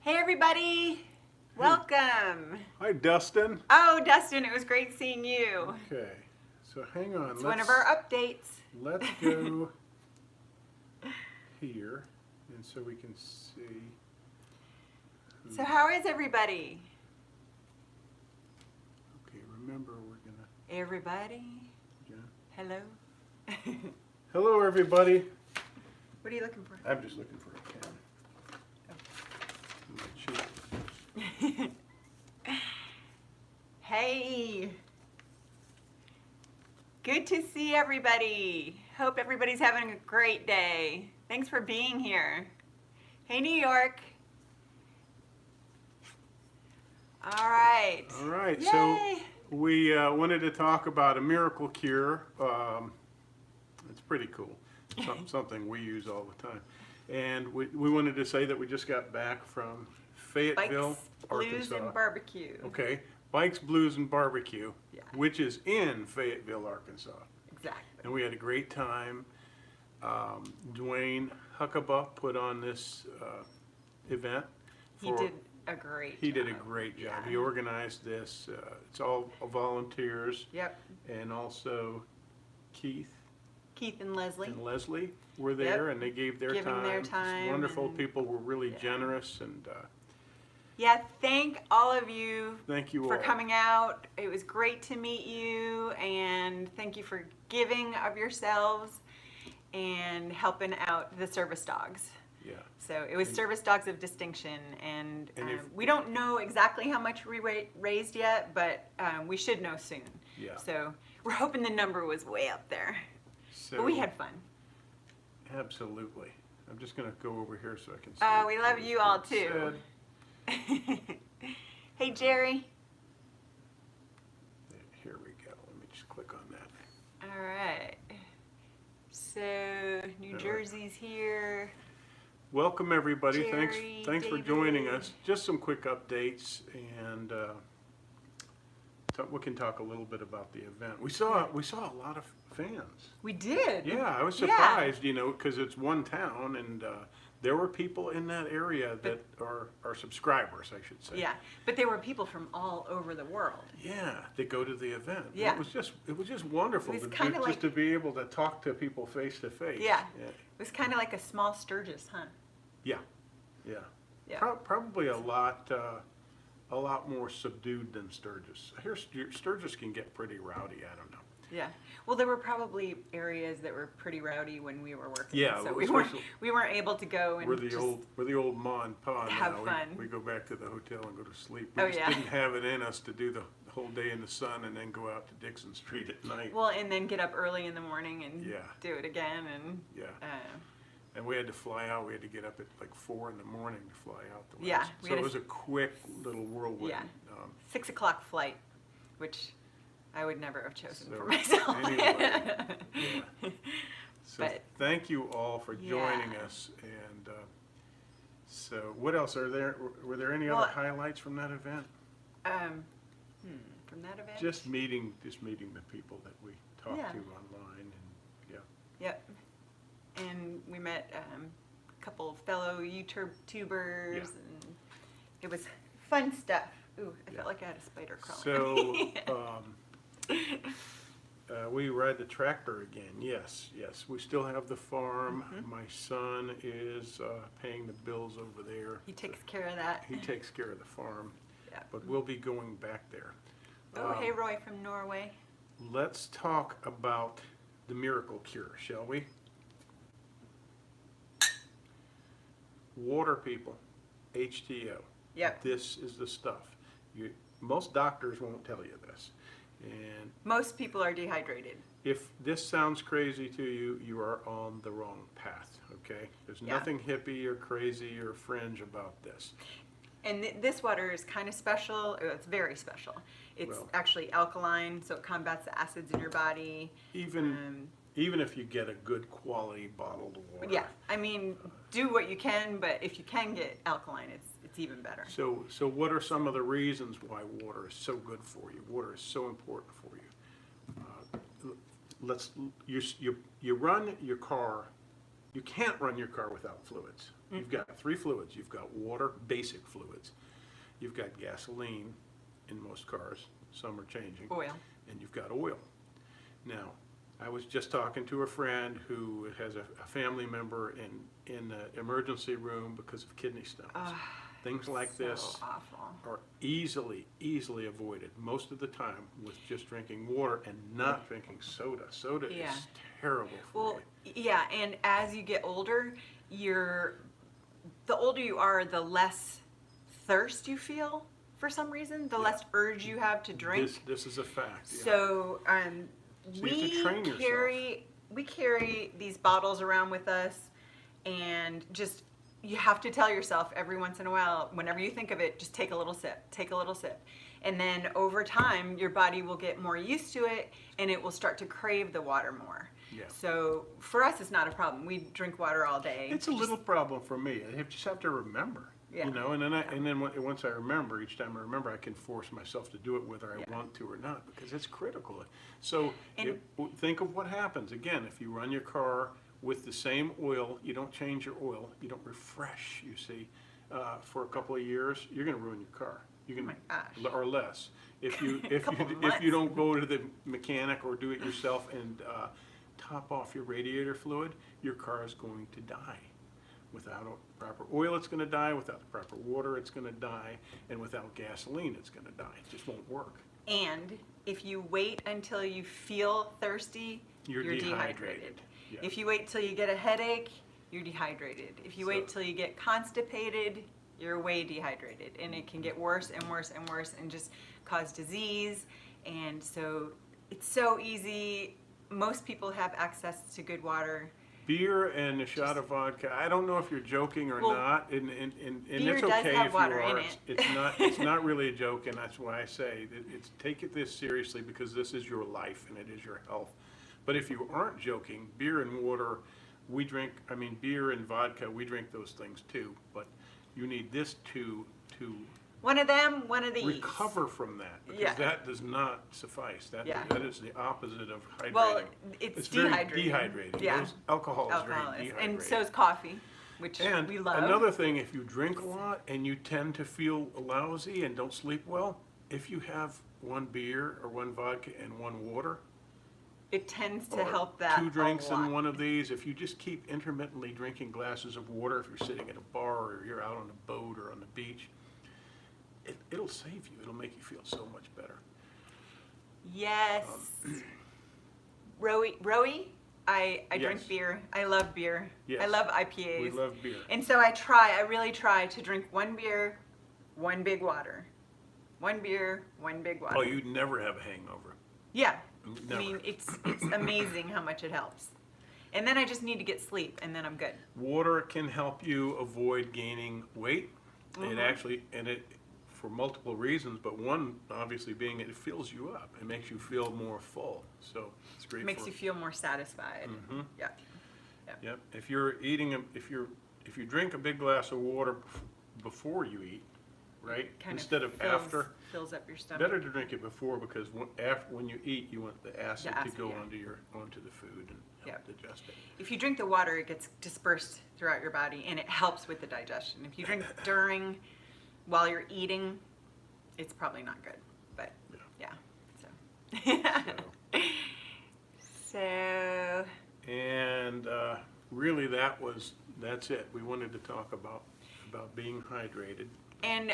Hey everybody, welcome. Hi, Dustin. Oh, Dustin, it was great seeing you. Okay, so hang on. It's one of our updates. Let's go here, and so we can see. So how is everybody? Okay, remember we're gonna. Everybody? Yeah. Hello? Hello, everybody. What are you looking for? I'm just looking for a pen. My cheat. Hey. Good to see everybody. Hope everybody's having a great day. Thanks for being here. Hey, New York. All right. All right, Yay. so we wanted to talk about a miracle cure. It's pretty cool. Something we use all the time. And we wanted to say that we just got back from Fayetteville, Bikes, Blues, Arkansas. and Barbecue. Okay, Bikes, Blues, and Barbecue, Yeah. which is in Fayetteville, Arkansas. Exactly. And we had a great time. Dwayne Huckabee put on this event. He did a great He job. did a great job. Yeah. He organized this. It's all volunteers. Yep. And also Keith Keith and Leslie. and Leslie were there, Yep. and they gave their Giving time. their Just time wonderful and- people were really Yeah. generous, and Yeah, thank all of you thank you for all. coming out. It was great to meet you, and thank you for giving of yourselves and helping out the service dogs. Yeah. So it was And- service dogs of distinction, and, And if- we don't know exactly how much we raised yet, but we should know soon. Yeah. So we're hoping the number was way up there. So, But we had fun. Absolutely. I'm just going to go over here so I can see. We love what you all it too. said. Hey, Jerry. Here we go. Let me just click on that. All right. So New All right. Jersey's here. Welcome, everybody. Jerry, Thanks for joining David. us. Just some quick updates, and we can talk a little bit about the event. We saw a lot of fans. We did. Yeah, I was Yeah. surprised, because it's one town, and there were people in that area that are subscribers, I should say. Yeah, but there were people from all over the world. Yeah, that go to the event. And Yeah. it was just wonderful It was to kinda just like- to be able to talk to people face to face. Yeah. It was kind of like a small Sturgis, huh? Yeah. Yeah. Probably a lot more subdued than Sturgis. I hear Sturgis can get pretty rowdy. I don't know. Yeah. Well, there were probably areas that were pretty rowdy when we were working. Yeah, So especially- we weren't able to go and We're the just, old ma and pa have now. fun. We go back to the hotel and go to sleep. We Oh, just yeah. didn't have it in us to do the whole day in the sun and then go out to Dixon Street at night. well, and then get up early in the morning and Yeah. do it again. And Yeah. And we had to fly out. We had to get up at like 4 in the morning to fly out. Yeah, we So had it to- was a quick little whirlwind. Yeah. 6 o'clock flight, which I would never have chosen So, for myself. anyway, yeah. So But- thank you all for joining Yeah. us. And so what else were there any Well, other highlights from that event? From that event? Just meeting the people that we talked Yeah. to online, and yeah. Yep. And we met a couple fellow YouTubers, Yeah. and it was fun stuff. Ooh, I Yeah. felt like I had a spider crawling. So we ride the tractor again. Yes. We still have the farm. Mm-hmm. My son is paying the bills over there. He takes care of that. He takes care of the farm, Yeah. but we'll be going back there. Oh, hey, Roy from Norway. Let's talk about the miracle cure, shall we? Water, people, H2O. Yep. This is the stuff. Most doctors won't tell you this. And Most people are dehydrated. if this sounds crazy to you, you are on the wrong path, okay? There's Yeah. nothing hippie or crazy or fringe about this. And this water is kind of special. It's very special. It's Well- actually alkaline, so it combats the acids in your body. Even if you get a good quality bottled water. Yeah, I mean, do what you can, but if you can get alkaline, it's even better. So what are some of the reasons why water is so good for you? Water is so important for you. You run your car You can't run your car without fluids. You've got three fluids. You've got water, basic fluids. You've got gasoline in most cars. Some are changing. Oil. And you've got oil. Now, I was just talking to a friend who has a family member in the emergency room because of kidney stones. Things like this So awful. are easily avoided most of the time with just drinking water and not drinking soda. Soda Yeah. is terrible for Well, you. yeah, and as you get older, the older you are, the less thirst you feel for some reason, the less urge you have to drink. This is a fact. Yeah. So, So you have to train yourself. we carry these bottles around with us, and just you have to tell yourself every once in a while, whenever you think of it, just take a little sip, take a little sip. And then over time, your body will get more used to it, and it will start to crave the water more. Yeah. So for us, it's not a problem. We drink water all day. It's a little problem for me. I just have to remember. Yeah. You know, and then once I remember, each time I remember, I can force myself to do it whether I want to or not, because it's critical. So think of what happens. Again, if you run your car with the same oil, you don't change your oil, you don't refresh, you see, for a couple of years, you're going to ruin your car. You can, my gosh. or less. If you Couple if you don't go to the mechanic or do it yourself and top off your radiator fluid, your car is going to die. Without proper oil, it's going to die. Without the proper water, it's going to die. And without gasoline, it's going to die. It just won't work. And if you wait until you feel thirsty, You're dehydrated. Yeah. If you wait till you get a headache, you're dehydrated. If you wait till you get constipated, you're way dehydrated. And it can get worse and worse and worse and just cause disease. And so it's so easy. Most people have access to good water. Beer and a shot of vodka. I don't know if you're joking or Well, not, and beer it's does okay have if water you in are. it. It's not really a joke, and that's why I say it's take this seriously, because this is your life and it is your health. But if you aren't joking, beer and water, we drink. I mean, beer and vodka, we drink those things too. But you need this to One of them, one of these. recover from that, because that does not suffice. That is the opposite of hydrating. Well, it's very dehydrating. dehydrating. Yeah. Alcohol is very Alcohol is. dehydrating. And so is coffee, which And we love. another thing, if you drink a lot and you tend to feel lousy and don't sleep well, if you have one beer or one vodka and one water, it tends to or help that two drinks a lot. and one of these, if you just keep intermittently drinking glasses of water, if you're sitting at a bar or you're out on a boat or on the beach, it'll save you. It'll make you feel so much better. Yes. Rowie, I drink Yes. beer. I love beer. Yes. I love IPAs. We love beer. And so I really try to drink one beer, one big water. One beer, one big water. Oh, you'd never have a hangover. Yeah. Never. I mean, it's amazing how much it helps. And then I just need to get sleep, and then I'm good. Water can help you avoid gaining weight. It actually, for multiple reasons, but one obviously being it fills you up. It makes you feel more full. So it's great. It makes you feel more satisfied. Mhm. Yeah. Yep. If you're eating, if you drink a big glass of water before you eat, right, Kind instead of fills, after, fills up your stomach. better to drink it before, because when you eat, you want the acid to acid, go yeah. onto the food and help digest it. If you drink the water, it gets dispersed throughout your body, and it helps with the digestion. If you drink while you're eating, it's probably not good. But yeah. So. And really, that's it. We wanted to talk about being hydrated. And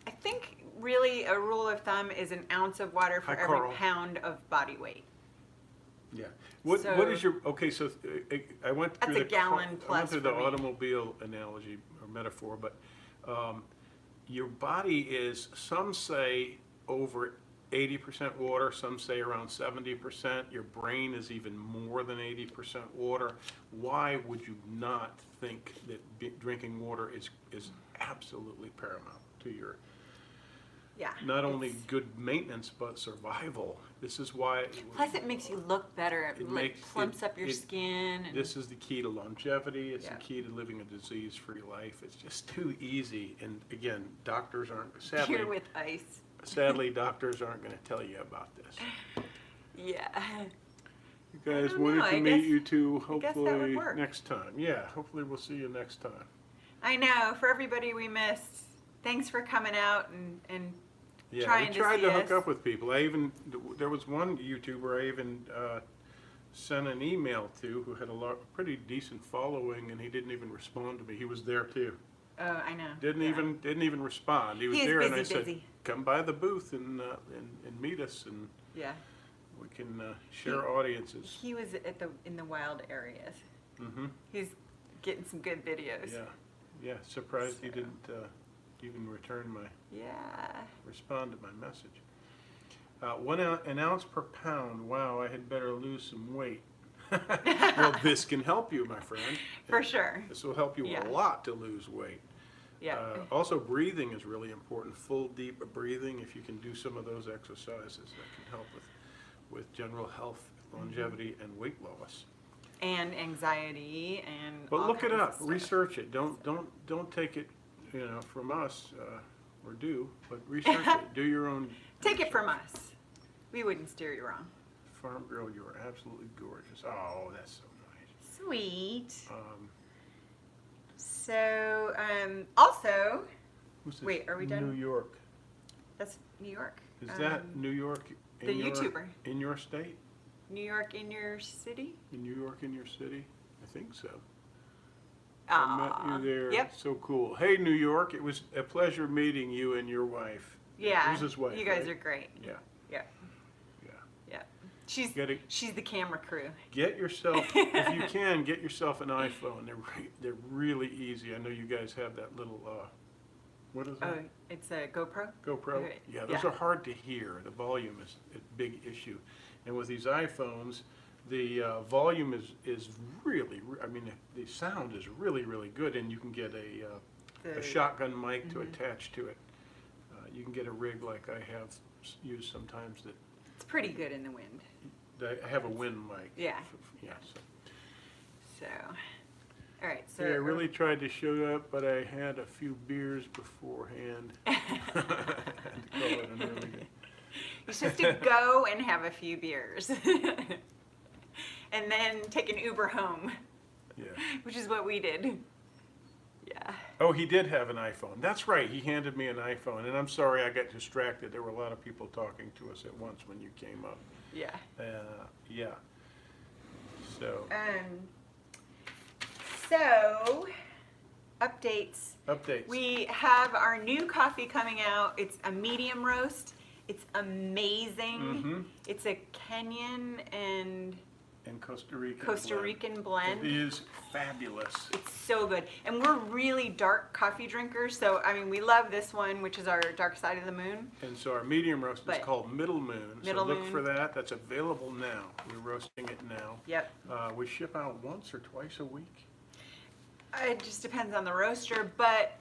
I think really a rule of thumb is an ounce of water for Hi, every Carl. pound of body weight. Yeah. What So- is your, okay, so I went through That's a gallon I went plus through the for me. automobile analogy or metaphor, but your body is, some say over 80% water, some say around 70%. Your brain is even more than 80% water. Why would you not think that drinking water is absolutely paramount to your Yeah. not only it's- good maintenance but survival? This is why. Plus, it makes you look better. It plumps up your skin. And This is the key to longevity. It's Yeah. the key to living a disease-free life. It's just too easy. And again, doctors aren't, sadly, beer with ice. sadly, doctors aren't going to tell you about this. Yeah. You guys don't wanted know, to I meet guess- you two I guess that would hopefully work. next time. Yeah, hopefully we'll see you next time. I know, for everybody we missed, thanks for coming out and Yeah, trying we to tried see to hook us. up with people. There was one YouTuber I even sent an email to who had a pretty decent following, and he didn't even respond to me. He was there too. Oh, I know. Didn't yeah. even respond. He was He is there, and I busy, said, busy. "Come by the booth and meet us, and Yeah. we can share audiences." He was in the wild areas. Mm-hmm. He's getting some good videos. Yeah. Surprised he So. didn't even Yeah. respond to my message. 1 ounce per pound. Wow, I had better lose some weight. Well, this can help you, my friend. For sure. This will help you Yeah. a lot to lose weight. Yeah. Also, breathing is really important. Full, deep breathing. If you can do some of those exercises, that can help with general health, longevity, and weight loss. And anxiety and. But all look it kinds of up. stuff. Research it. Don't take it, from us or but research it. Do your own. Take it from us. We wouldn't steer you wrong. Farm girl, you are absolutely gorgeous. Oh, that's so nice. Sweet. Um, So, also, who's this? Wait, are we done? New York. that's New York. Is that New York? the YouTuber. In your state? New York in your city? In New York in your city? I think so. Aw, I met you there. Yep. So cool. Hey, New York. It was a pleasure meeting you and your wife. Yeah. Who's his wife? You guys right? are great. Yeah. Yeah. Yeah. Yeah. Gotta She's the camera crew. get yourself, if you can, get yourself an iPhone. They're really easy. I know you guys have that little, what is Oh, it? it's a GoPro? GoPro? Okay. Yeah, those Yeah. are hard to hear. The volume is a big issue. And with these iPhones, the volume is really, I mean, the sound is really, really good, and you can get a shotgun mic to attach to it. You can get a rig like I have used sometimes It's pretty good in the wind. that I have a wind mic. Yeah. Yeah, So, all right. So I really tried to show up, but I had a few beers beforehand. I had to call it an early day. You're supposed to go and have a few beers. And then take an Uber home, Yeah. which is what we did. Yeah. Oh, he did have an iPhone. That's right. He handed me an iPhone, and I'm sorry I got distracted. There were a lot of people talking to us at once when you came up. Yeah. Yeah. So, So, updates. updates. We have our new coffee coming out. It's a medium roast. It's amazing. Mhm. It's a Kenyan and And Costa Rican. Costa Rican blend. It is fabulous. It's so good. And we're really dark coffee drinkers. So, I mean, we love this one, which is our Dark Side of the Moon. And so our medium roast But- is called Middle Moon. Middle so look Moon. for that. That's available now. We're roasting it now. Yep. We ship out once or twice a week. It just depends on the roaster, but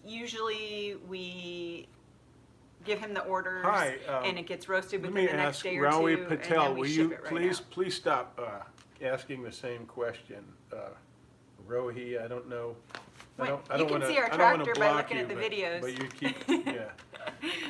usually we give him the orders Hi, and it gets roasted Let within me the next ask day or Rawi two, Patel, and then we will ship you it right please out. please stop asking the same question. Rohi, I don't know. Wait, I you don't can wanna, see our I don't wanna tractor by block looking you, at the but- videos. But you keep, yeah.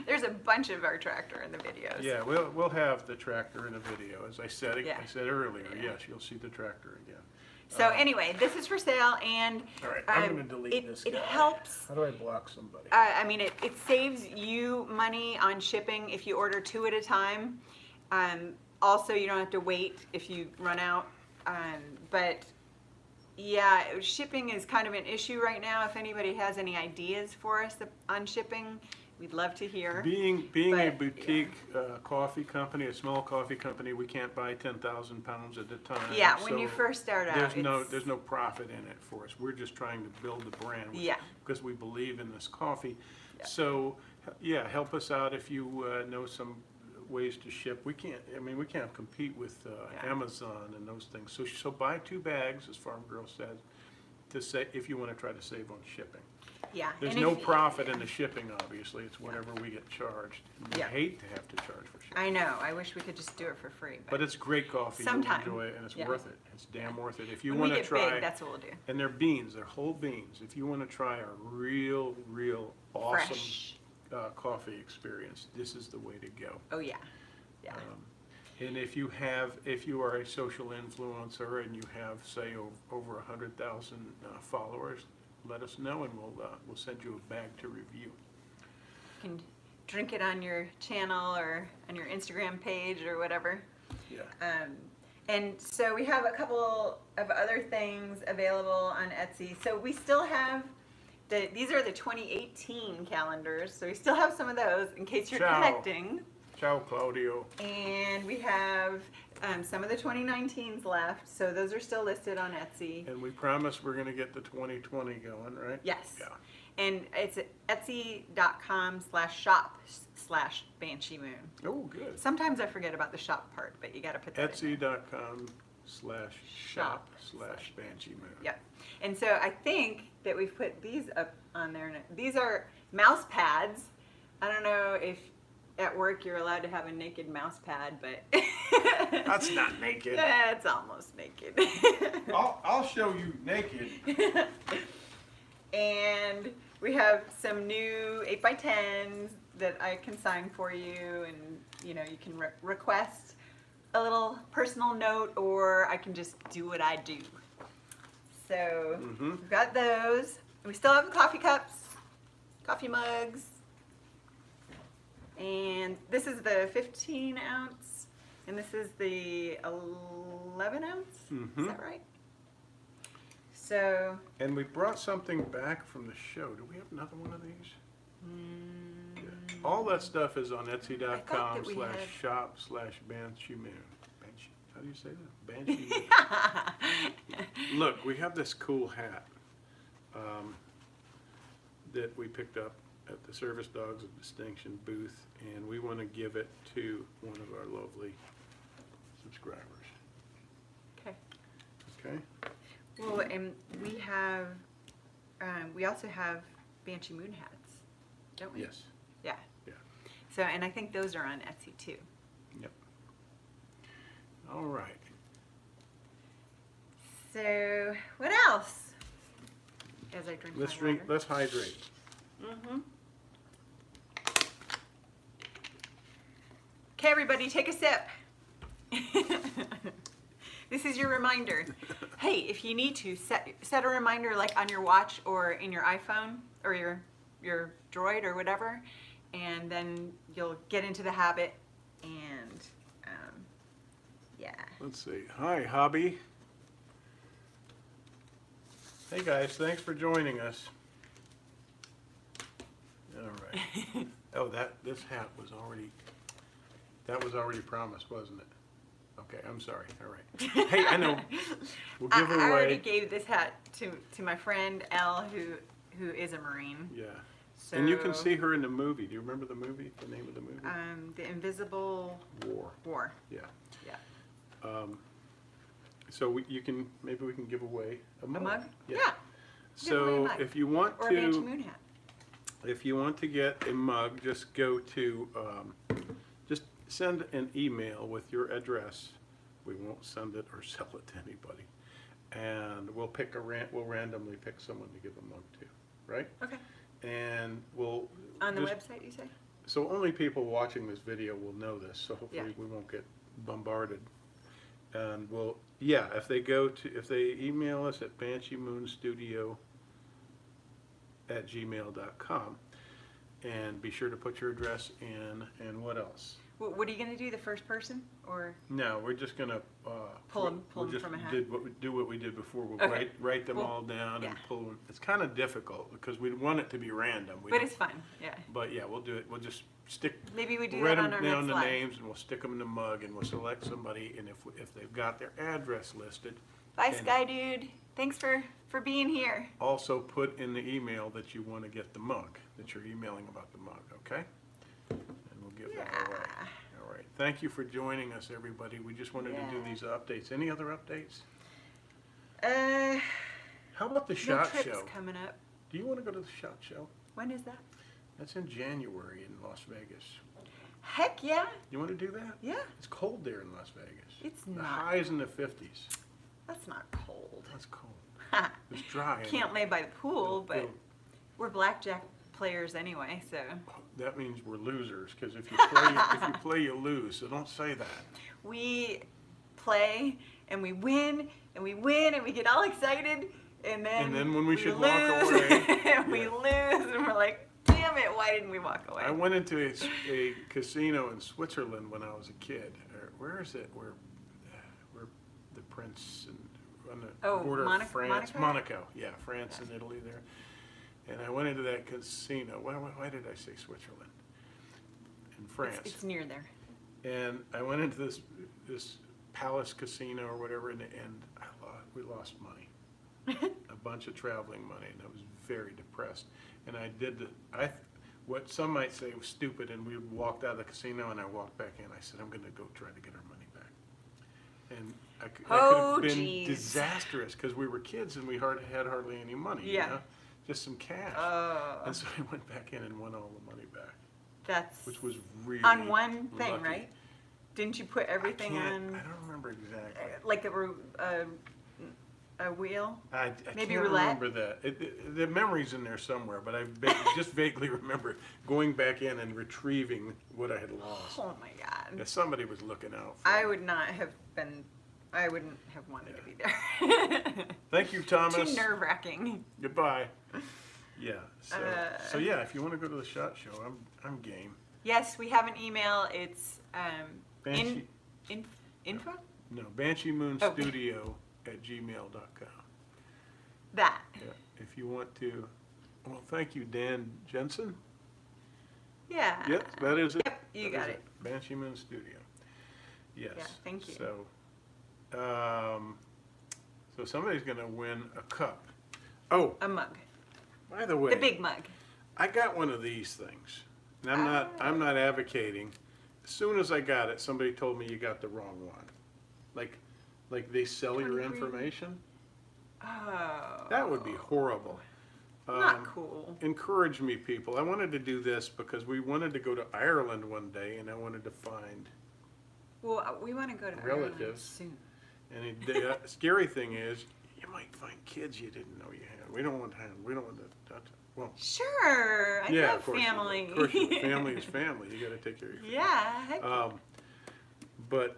There's a bunch of our tractor in the videos. Yeah, we'll have the tractor in a video. As I said, Yeah. I said earlier, Yeah. yes, you'll see the tractor again. So anyway, this is for sale, and All right, I'm gonna delete this it guy. helps. How do I block somebody? I mean, it saves you money on shipping if you order 2 at a time. Also, you don't have to wait if you run out. But yeah, shipping is kind of an issue right now. If anybody has any ideas for us on shipping, we'd love to hear. Being a But, boutique coffee company, a small coffee company, we can't buy 10,000 pounds at a time. Yeah, when you so first start out, there's no profit in it for us. We're just trying to build the brand. Yeah. Because we believe in this coffee. Yeah. So, yeah, help us out if you know some ways to ship. We can't compete with Yeah. Amazon and those things. So buy 2 bags, as Farm Girl said, if you want to try to save on shipping. Yeah. There's and no if- profit in the shipping, obviously. It's whatever we get charged. We Yeah. hate to have to charge for shipping. I know. I wish we could just do it for free. But it's great coffee. Sometime. You'll enjoy it, and it's Yeah. worth it. It's damn worth it. If you when want we to get try, big, that's what we'll do. and they're beans, they're whole beans. If you want to try a real awesome Fresh. coffee experience, this is the way to go. Oh yeah. Yeah. And if you are a social influencer and you have, say, over 100,000 followers, let us know and we'll send you a bag to review. You can drink it on your channel or on your Instagram page or whatever. Yeah. And so we have a couple of other things available on Etsy. So we still have these are the 2018 calendars. So we still have some of those in case you're Ciao. collecting. Ciao, Claudio. And we have some of the 2019s left. So those are still listed on Etsy. And we promise we're going to get the 2020 going, right? Yes. Yeah. And it's etsy.com/shop/Banshee Moon. Oh, good. Sometimes I forget about the shop part, but you got to put that in there. Etsy.com/shop/Banshee Moon. Yep. And so I think that we've put these up on there. These are mouse pads. I don't know if at work you're allowed to have a naked mouse pad, but That's not naked. It's almost naked. I'll show you naked. And we have some new 8x10s that I can sign for you, and you can request a little personal note, or I can just do what I do. So we've got those. We still have the coffee cups, coffee mugs, and this is the 15 ounce, and this is the 11 ounce. Is that right? So. And we brought something back from the show. Do we have another one of these? Yeah. All that stuff is on etsy.com/shop/Banshee Moon. Banshee. How do you say that? Banshee Moon. Look, we have this cool hat that we picked up at the Service Dogs of Distinction booth, and we want to give it to one of our lovely subscribers. Okay. Okay? Well, and we also have Banshee Moon hats, don't we? Yes. Yeah. Yeah. So, and I think those are on Etsy too. Yep. All right. So, what else? As I drink my water. Let's hydrate. Okay, everybody, take a sip. This is your reminder. Hey, if you need to, set a reminder like on your watch or in your iPhone or your Droid or whatever, and then you'll get into the habit, and yeah. Let's see. Hi, Hobby. Hey guys, thanks for joining us. All right. Oh, this hat was already promised, wasn't it? Okay, I'm sorry. All right. Hey, I know. We'll give it away. I already gave this hat to my friend Elle, who is a Marine. Yeah. So, And you can see her in the movie. Do you remember the movie? The name of the movie? The Invisible War. Yeah. Yeah. So maybe we can give away a mug. A mug? Yeah. Yeah. So if you want or a Banshee Moon hat. If you want to get a mug, just go to, just send an email with your address. We won't send it or sell it to anybody. And we'll randomly pick someone to give a mug to, right? Okay. And we'll. On the website, you say? So only people watching this video will know this, so hopefully we won't get bombarded. And if they email us at bansheemoonstudio@gmail.com, and be sure to put your address in, and what else? What are you going to do, the first person, or? No, we're just going to pull them from a hat? Do what we did before. We'll Okay. write them all down and pull them. It's kind of difficult because we want it to be random. But it's fun, yeah. But yeah, we'll do it. We'll just Maybe we do write that on them our down next the live. names, and we'll stick them in the mug, and we'll select somebody, and if they've got their address listed. Bye, and Sky Dude. Thanks for being here. Also put in the email that you want to get the mug, that you're emailing about the mug, okay? And we'll give that away. All right. Thank you for joining us, everybody. We just wanted to do these updates. Any other updates? How about the SHOT trips Show? coming up. Do you want to go to the SHOT Show? When is that? That's in January in Las Vegas. Heck yeah. You want to do that? Yeah. It's cold there in Las Vegas. It's The not. high's in the 50s. That's not cold. That's cold. It's dry. Can't lay by the pool, but we're blackjack players anyway, so. That means we're losers, because if you play, you lose. So don't say that. We play and we win and we win and we get all excited and then when we should walk lose away, and we lose and we're like, damn it, why didn't we walk away? I went into a casino in Switzerland when I was a kid. Where is it? Where the Prince and on the border of France, Monaco. Yeah, France and Italy there. And I went into that casino. Why did I say Switzerland? In France. It's near there. And I went into this Palace Casino or whatever, and we lost money, a bunch of traveling money, and I was very depressed. And I did what some might say was stupid, and we walked out of the casino, and I walked back in. I said, I'm going to go try to get our money back. And I could have been disastrous because we were kids and we had hardly any money. Yeah. You know? Just some cash. And so I went back in and won all the money back. Which was really on one thing, lucky. right? Didn't you put everything on? I don't remember exactly. Like a wheel? I Maybe can't roulette? remember that. The memory's in there somewhere, but I just vaguely remember going back in and retrieving what I had lost. Oh my God. If somebody was looking out for I me. would not have been. I wouldn't have wanted to be there. Thank you, Thomas. Too nerve-wracking. Goodbye. Yeah. So yeah, if you want to go to the SHOT Show, I'm game. Yes, we have an email. It's Banshee. info? No, BansheeMoonStudio@gmail.com. That. Yeah. If you want to, well, thank you, Dan Jensen. Yeah. Yes, that is it. Yep, you got it. Banshee Moon Studio. Yes. Yeah, thank you. So somebody's going to win a cup. Oh, A mug. by the way, The big mug. I got one of these things, and I'm not advocating. As soon as I got it, somebody told me you got the wrong one. Like they sell your 23. information. Oh. That would be horrible. Not cool. Encourage me, people. I wanted to do this because we wanted to go to Ireland one day, and I wanted to find Well, we want to go to relatives. Ireland soon. And the scary thing is, you might find kids you didn't know you had. We don't want to touch it. Well, Sure. I yeah, love of course. family. Of course, family is family. You got to take care of your family. Yeah. Heck But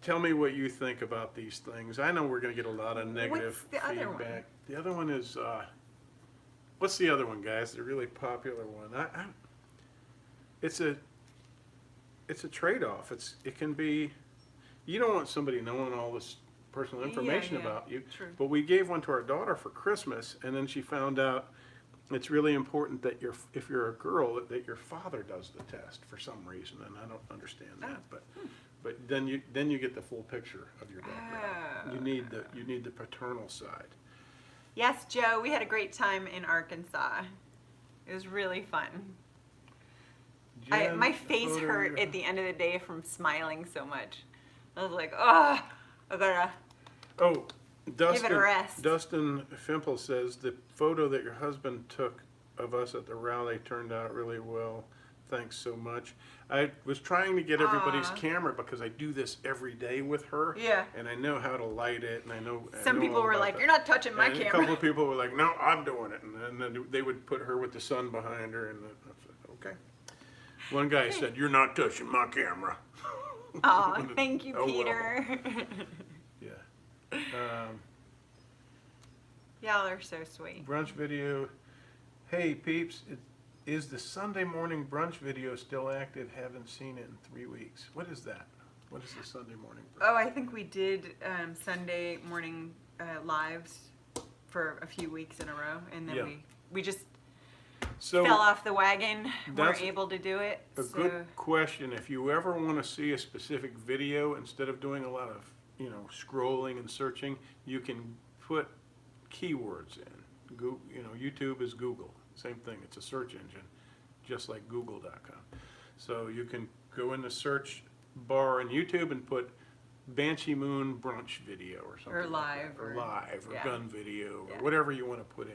tell me what you think about these things. I know we're going to get a lot of negative What's the other feedback. one? The other one is, what's the other one, guys? The really popular one. It's a trade-off. It can be. You don't want somebody knowing all this personal information about you. True. But we gave one to our daughter for Christmas, and then she found out it's really important that if you're a girl, that your father does the test for some reason, and I don't understand that. But then you get the full picture of your background. You need the paternal side. Yes, Joe. We had a great time in Arkansas. It was really fun. Jen, My face photo hurt your- at the end of the day from smiling so much. I was like, oh, I gotta. Oh, Dustin, Give it a rest. Dustin Fimple says the photo that your husband took of us at the rally turned out really well. Thanks so much. I was trying to get everybody's camera because I do this every day with her. Yeah. And I know how to light it, and I know. Some people were like, "You're not touching my and camera." A couple of people were like, "No, I'm doing it," and then they would put her with the sun behind her, and I said, "Okay." One guy said, "You're not touching my camera." Aw, thank you, Oh, well. Peter. Yeah. Y'all are so sweet. Brunch video. Hey peeps, is the Sunday morning brunch video still active? Haven't seen it in 3 weeks. What is that? What is the Sunday morning brunch? Oh, I think we did Sunday morning lives for a few weeks in a row, and then we just So fell off the wagon. Weren't that's able to do it. a good question. If you ever want to see a specific video, instead of doing a lot of scrolling and searching, you can put keywords in. Google, YouTube is Google. Same thing. It's a search engine, just like Google.com. So you can go in the search bar on YouTube and put Banshee Moon brunch video or something. Or live. Or live, or yeah. gun video, or whatever you want to put in.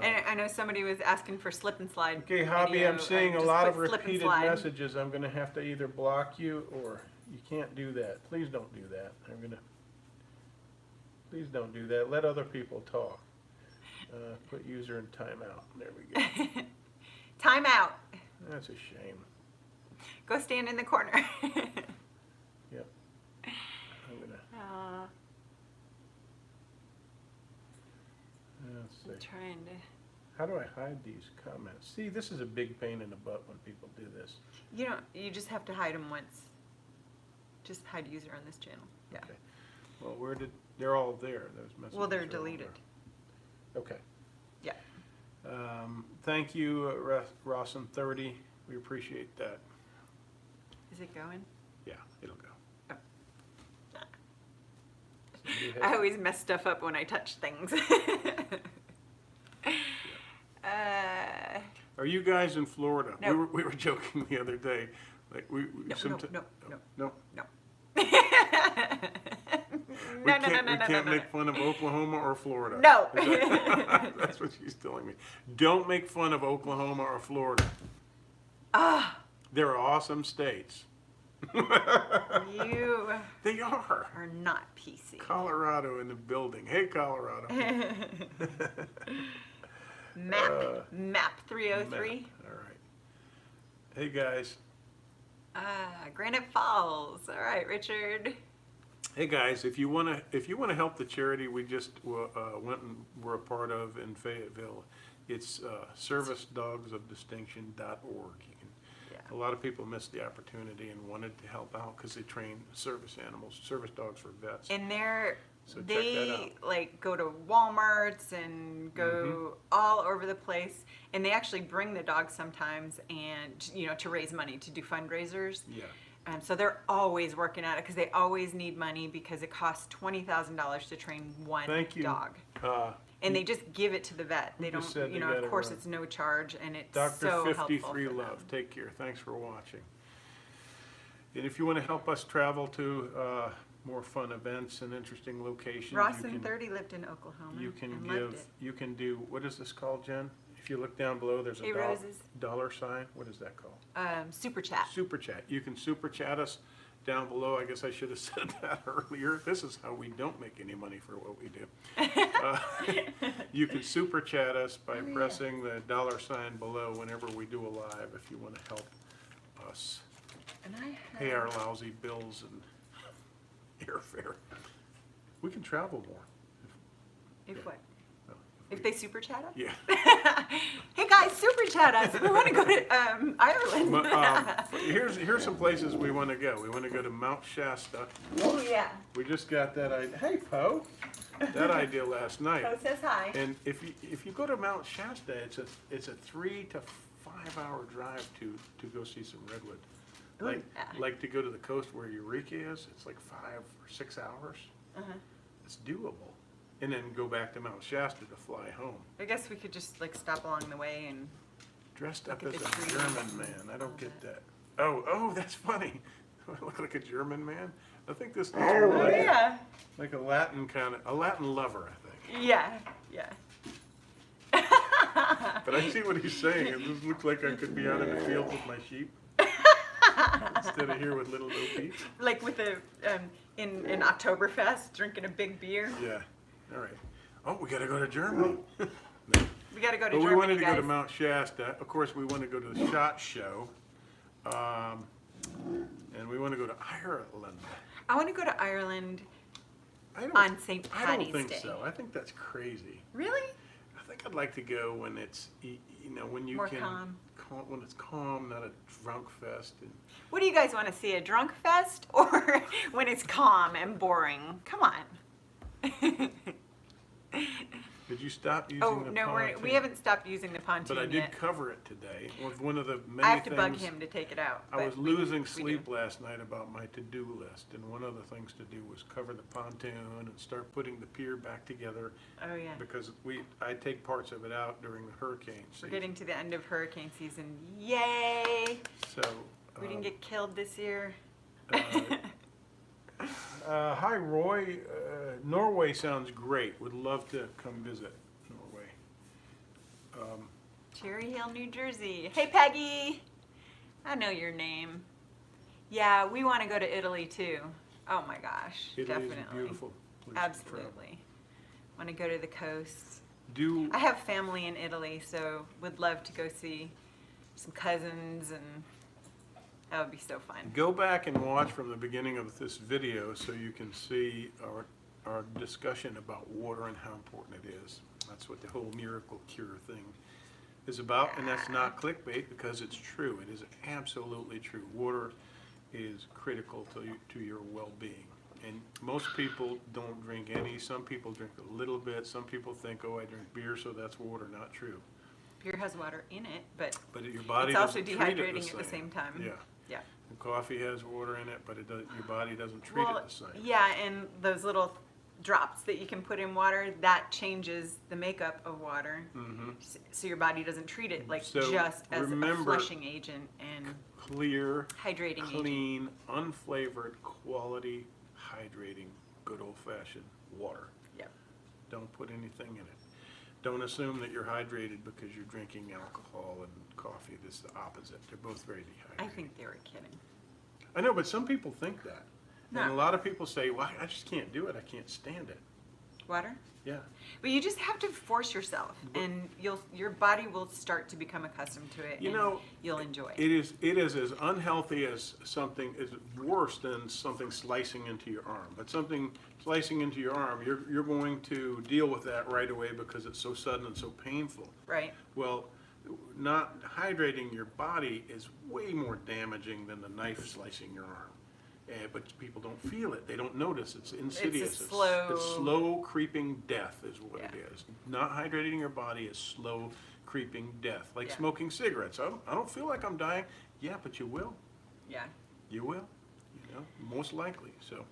And I know somebody was asking for slip and slide. Okay, Hobby, video. I'm seeing a Just lot of put slip and repeated slide. messages. I'm going to have to either block you or you can't do that. Please don't do that. Please don't do that. Let other people talk. Put user in timeout. There we go. Time out. That's a shame. Go stand in the corner. Yep. I'm gonna. Let's I'm see. trying to. How do I hide these comments? See, this is a big pain in the butt when people do this. You don't. You just have to hide them once. Just hide user on this channel. Yeah. Okay. Well, they're all there, those messages. Well, they're are all deleted. there. Okay. Yeah. Thank you, Rawson30. We appreciate that. Is it going? Yeah, it'll go. Oh. So you I have- always mess stuff up when I touch things. Are you guys in Florida? No. We were joking the other day. Like we No, someti- no. no. No. We No, can't make fun of Oklahoma or Florida. No. That's what she's telling me. Don't make fun of Oklahoma or Florida. Ah, They're awesome states. you They are. are not PC. Colorado in the building. Hey, Colorado. Map 303. All right. Hey, guys. Granite Falls. All right, Richard. Hey guys, if you want to help the charity we just went and were a part of in Fayetteville, it's servicedogsofdistinction.org. A lot of people missed the opportunity and wanted to help out because they train service animals, service dogs for vets. And So check that they out. like go to Walmarts and go all over the place, and they actually bring the dogs sometimes, and to raise money to do fundraisers. Yeah. So they're always working at it because they always need money because it costs $20,000 to train one Thank you. dog. And they just give it to the vet. They just don't, said they got of it course right? it's no charge, and it's Dr. so 50 helpful Free for Love. them. Take care. Thanks for watching. And if you want to help us travel to more fun events and interesting locations, Rawson 30 lived in Oklahoma. you can and loved it. you can do, what is this called, Jen? If you look down below, there's Hey, a Roses. dollar sign. What is that called? Super chat. Super chat. You can super chat us down below. I guess I should have said that earlier. This is how we don't make any money for what we do. You can super chat us by pressing the dollar sign below whenever we do a live if you want to help us And I pay have, our lousy bills and airfare. We can travel more. if yeah. what? No, If they super chat us? yeah. Hey guys, super chat us. We want to go to Ireland. But, here's some places we want to go. We want to go to Mount Shasta. Oh yeah. We just got that idea. Hey, Poe. That idea last night. Poe says hi. And if you go to Mount Shasta, it's a 3 to 5 hour drive to go see some redwood. Ooh, Like to go to the coast where Eureka is. It's like 5 or 6 hours. It's doable. And then go back to Mount Shasta to fly home. I guess we could just like stop along the way and. Dressed up Look as at a the trees. German man. I don't get that. Oh, that's funny. Do I look like a German man? I think this looks more Oh like, yeah. like a Latin lover, I think. Yeah. Yeah. But I see what he's saying. It just looks like I could be out in the field with my sheep instead of here with little Pete's. Like with the in Oktoberfest, drinking a big beer. Yeah. All right. Oh, we got to go to Germany. We got to go to But Germany, we wanted to guys. go to Mount Shasta. Of course, we want to go to the SHOT Show. And we want to go to Ireland. I want to go to Ireland I don't, on St. I Patty's don't think Day. so. I think that's crazy. Really? I think I'd like to go when it's, when you More can, calm. when it's calm, not a drunk fest. And What do you guys want to see? A drunk fest or when it's calm and boring? Come on. did you stop using Oh the no, pontoon? we haven't stopped using the pontoon But I did yet. cover it today. With one of the many I have to things. bug him to take it out. I but was we- losing we do. sleep last night about my to-do list, and one of the things to do was cover the pontoon and start putting the pier back together Oh yeah. because I take parts of it out during the hurricane We're season. getting to the end of hurricane season. Yay! So. We didn't get killed this year. Hi, Roy. Norway sounds great. Would love to come visit Norway. Cherry Hill, New Jersey. Hey, Peggy. I know your name. Yeah, we want to go to Italy too. Oh my gosh, Italy is definitely. a beautiful place to travel. Absolutely. Want to go to the coast. do, I have family in Italy, so would love to go see some cousins, and that would be so fun. go back and watch from the beginning of this video so you can see our discussion about water and how important it is. That's what the whole miracle cure thing is about, and that's not clickbait because it's true. It is absolutely true. Water is critical to your well-being. And most people don't drink any. Some people drink a little bit. Some people think, oh, I drink beer, so that's water. Not true. Beer has water in it, but your body it's also doesn't treat it dehydrating at the same time. Yeah. Yeah. And coffee has water in it, but your body doesn't treat it the same. Yeah, and those little drops that you can put in water, that changes the makeup of water. Mm-hmm. So your body doesn't treat it like So just as a remember, flushing agent and clear, hydrating agent. clean, unflavored, quality, hydrating, good old-fashioned water. Yep. Don't put anything in it. Don't assume that you're hydrated because you're drinking alcohol and coffee. It's the opposite. They're both very dehydrated. I think they were kidding. I know, but some people think that. And a No. lot of people say, well, I just can't do it. I can't stand it. Water? Yeah. But you just have to force yourself, and your body will start to become accustomed to it. You and know, you'll enjoy it. It is as unhealthy as something, is worse than something slicing into your arm. But something slicing into your arm, you're going to deal with that right away because it's so sudden and so painful. Right. Well, not hydrating your body is way more damaging than the knife slicing your arm. But people don't feel it. They don't notice. It's insidious. It's slow creeping death is what it is. Not hydrating your body is slow creeping death. Like smoking cigarettes. I don't feel like I'm dying. Yeah, but you will. Yeah. You will. You know, most likely. So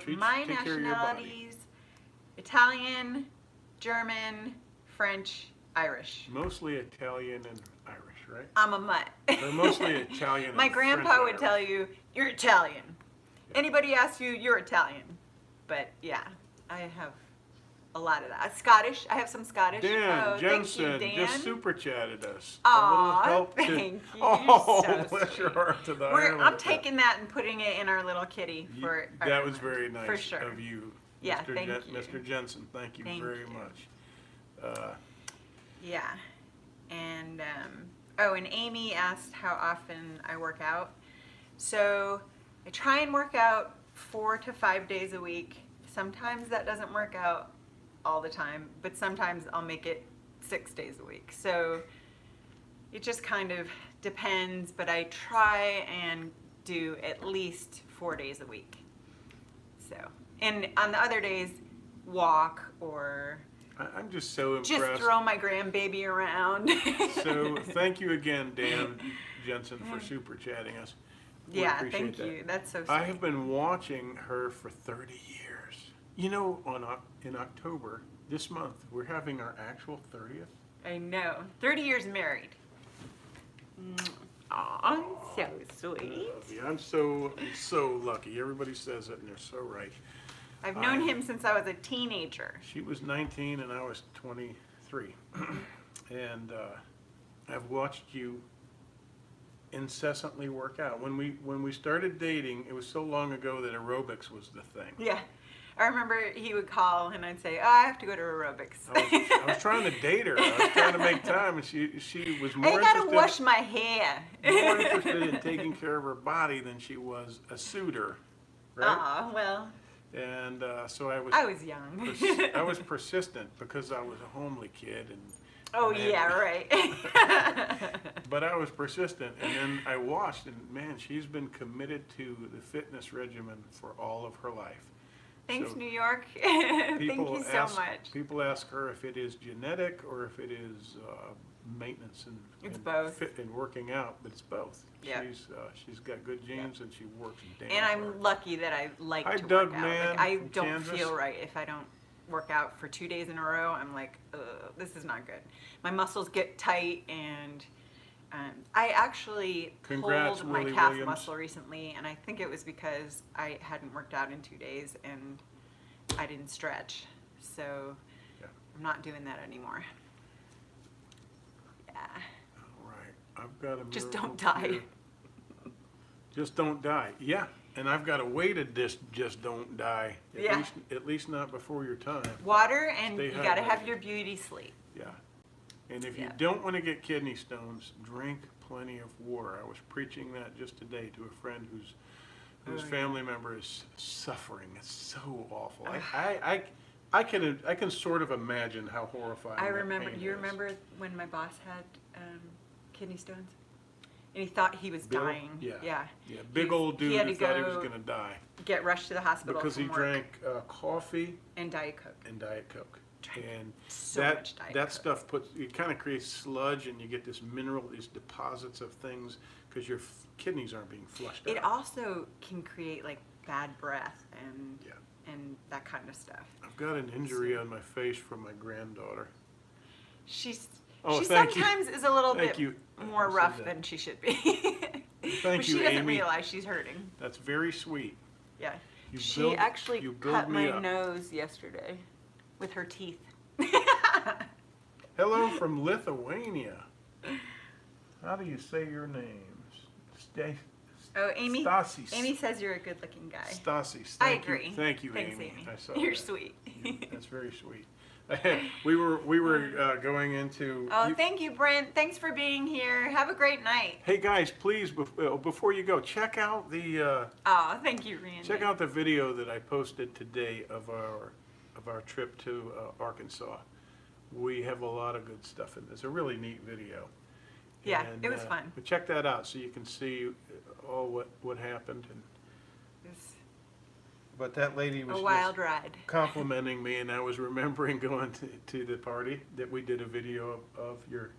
My take care of your body. nationalities: Italian, German, French, Irish. Mostly Italian and Irish, right? I'm a mutt. They're mostly Italian and My grandpa French would tell you, you're Italian. Anybody asks you, you're Italian. But yeah, I have a lot of that. Scottish, I have some Scottish. Dan Jensen Jensen just super chatted us. Aw, thank you. Oh, So bless sweet. your heart to the I'm Ireland. taking that and putting it in our little kitty for That was Ireland, very nice for sure. of you, Yeah, Mr. thank you. Mr. Jensen. Thank you Thank very you. much. Yeah. And, and Amy asked how often I work out. So I try and work out 4 to 5 days a week. Sometimes that doesn't work out all the time, but sometimes I'll make it 6 days a week. So it just kind of depends, but I try and do at least 4 days a week. So, and on the other days, walk or I'm just so impressed. just throw my grandbaby around. So thank you again, Dan Jensen, for super chatting us. We Yeah, appreciate thank that. you. That's so sweet. I have been watching her for 30 years. You know, in October, this month, we're having our actual 30th. I know. 30 years married. Aw, so sweet. Yeah, I'm so lucky. Everybody says it, and they're so right. I've known him since I was a teenager. She was 19 and I was 23. And I've watched you incessantly work out. When we started dating, it was so long ago that aerobics was the thing. Yeah. I remember he would call and I'd say, oh, I have to go to aerobics. I was trying to date her. I was trying to make time, and she was more I gotta interested, wash my hair. more interested in taking care of her body than she was a suitor, right? Aw, well, And so I was young. I was persistent because I was a homely kid, and Oh, and yeah, right. but I was persistent, and then I watched, and man, she's been committed to the fitness regimen for all of her life. Thanks, So New York. Thank people you so ask- much. People ask her if it is genetic or if it is maintenance It's and both. fit and working out, but it's both. Yeah. She's got good genes and she works damn And I'm hard. lucky that I like Hi, to Doug work out. Mann Like, I from don't Kansas. feel right if I don't work out for 2 days in a row. I'm like, ugh, this is not good. My muscles get tight, and I actually Congrats, pulled my Willie calf Williams. muscle recently, and I think it was because I hadn't worked out in 2 days and I didn't stretch. So Yeah. I'm not doing that anymore. Yeah. All right, I've got a Just miracle don't die. cure. Just don't die. Yeah, And I've got a way to just don't die. Yeah. At least not before your time. Water, and Stay you got to have hydrated. your beauty sleep. Yeah. And if you Yeah. don't want to get kidney stones, drink plenty of water. I was preaching that just today to a friend whose Oh, yeah. family member is suffering. It's so awful. I can sort of imagine how horrifying. I that remember. pain You is. remember when my boss had kidney stones, and he thought he was Bill? dying. Yeah. Yeah. Yeah, big old he dude had who to thought he was go going to die Get rushed to the hospital because he from work. drank coffee And Diet Coke. and Diet Coke. Drank And so that much Diet that Coke. stuff it kind of creates sludge, and you get this mineral, these deposits of things because your kidneys aren't being flushed It out. also can create like bad breath Yeah. and that kind of stuff. I've got an injury on my face from my granddaughter. She's Oh, she thank you. sometimes is a little Thank bit you. more I said rough that. than she should be. Thank but you, she doesn't Amy. realize she's hurting. That's very sweet. Yeah. You She build- actually you build cut me my up. nose yesterday with her teeth. Hello from Lithuania. How do you say your names? Oh, Amy. Stasis. Amy says you're a good-looking guy. Stasis. I Thank you. agree. Thank you, Thanks, Amy. I saw You're that. sweet. That's very sweet. we were going into. Oh, thank you, Brent. Thanks for being here. Have a great night. Hey guys, please before you go, check out the Oh, thank you, Randy. check out the video that I posted today of our trip to Arkansas. We have a lot of good stuff in this. It's a really neat video. Yeah, And, it was fun. But check that out so you can see all what happened. And It was but that lady was a just wild ride. complimenting me, and I was remembering going to the party that we did a video of your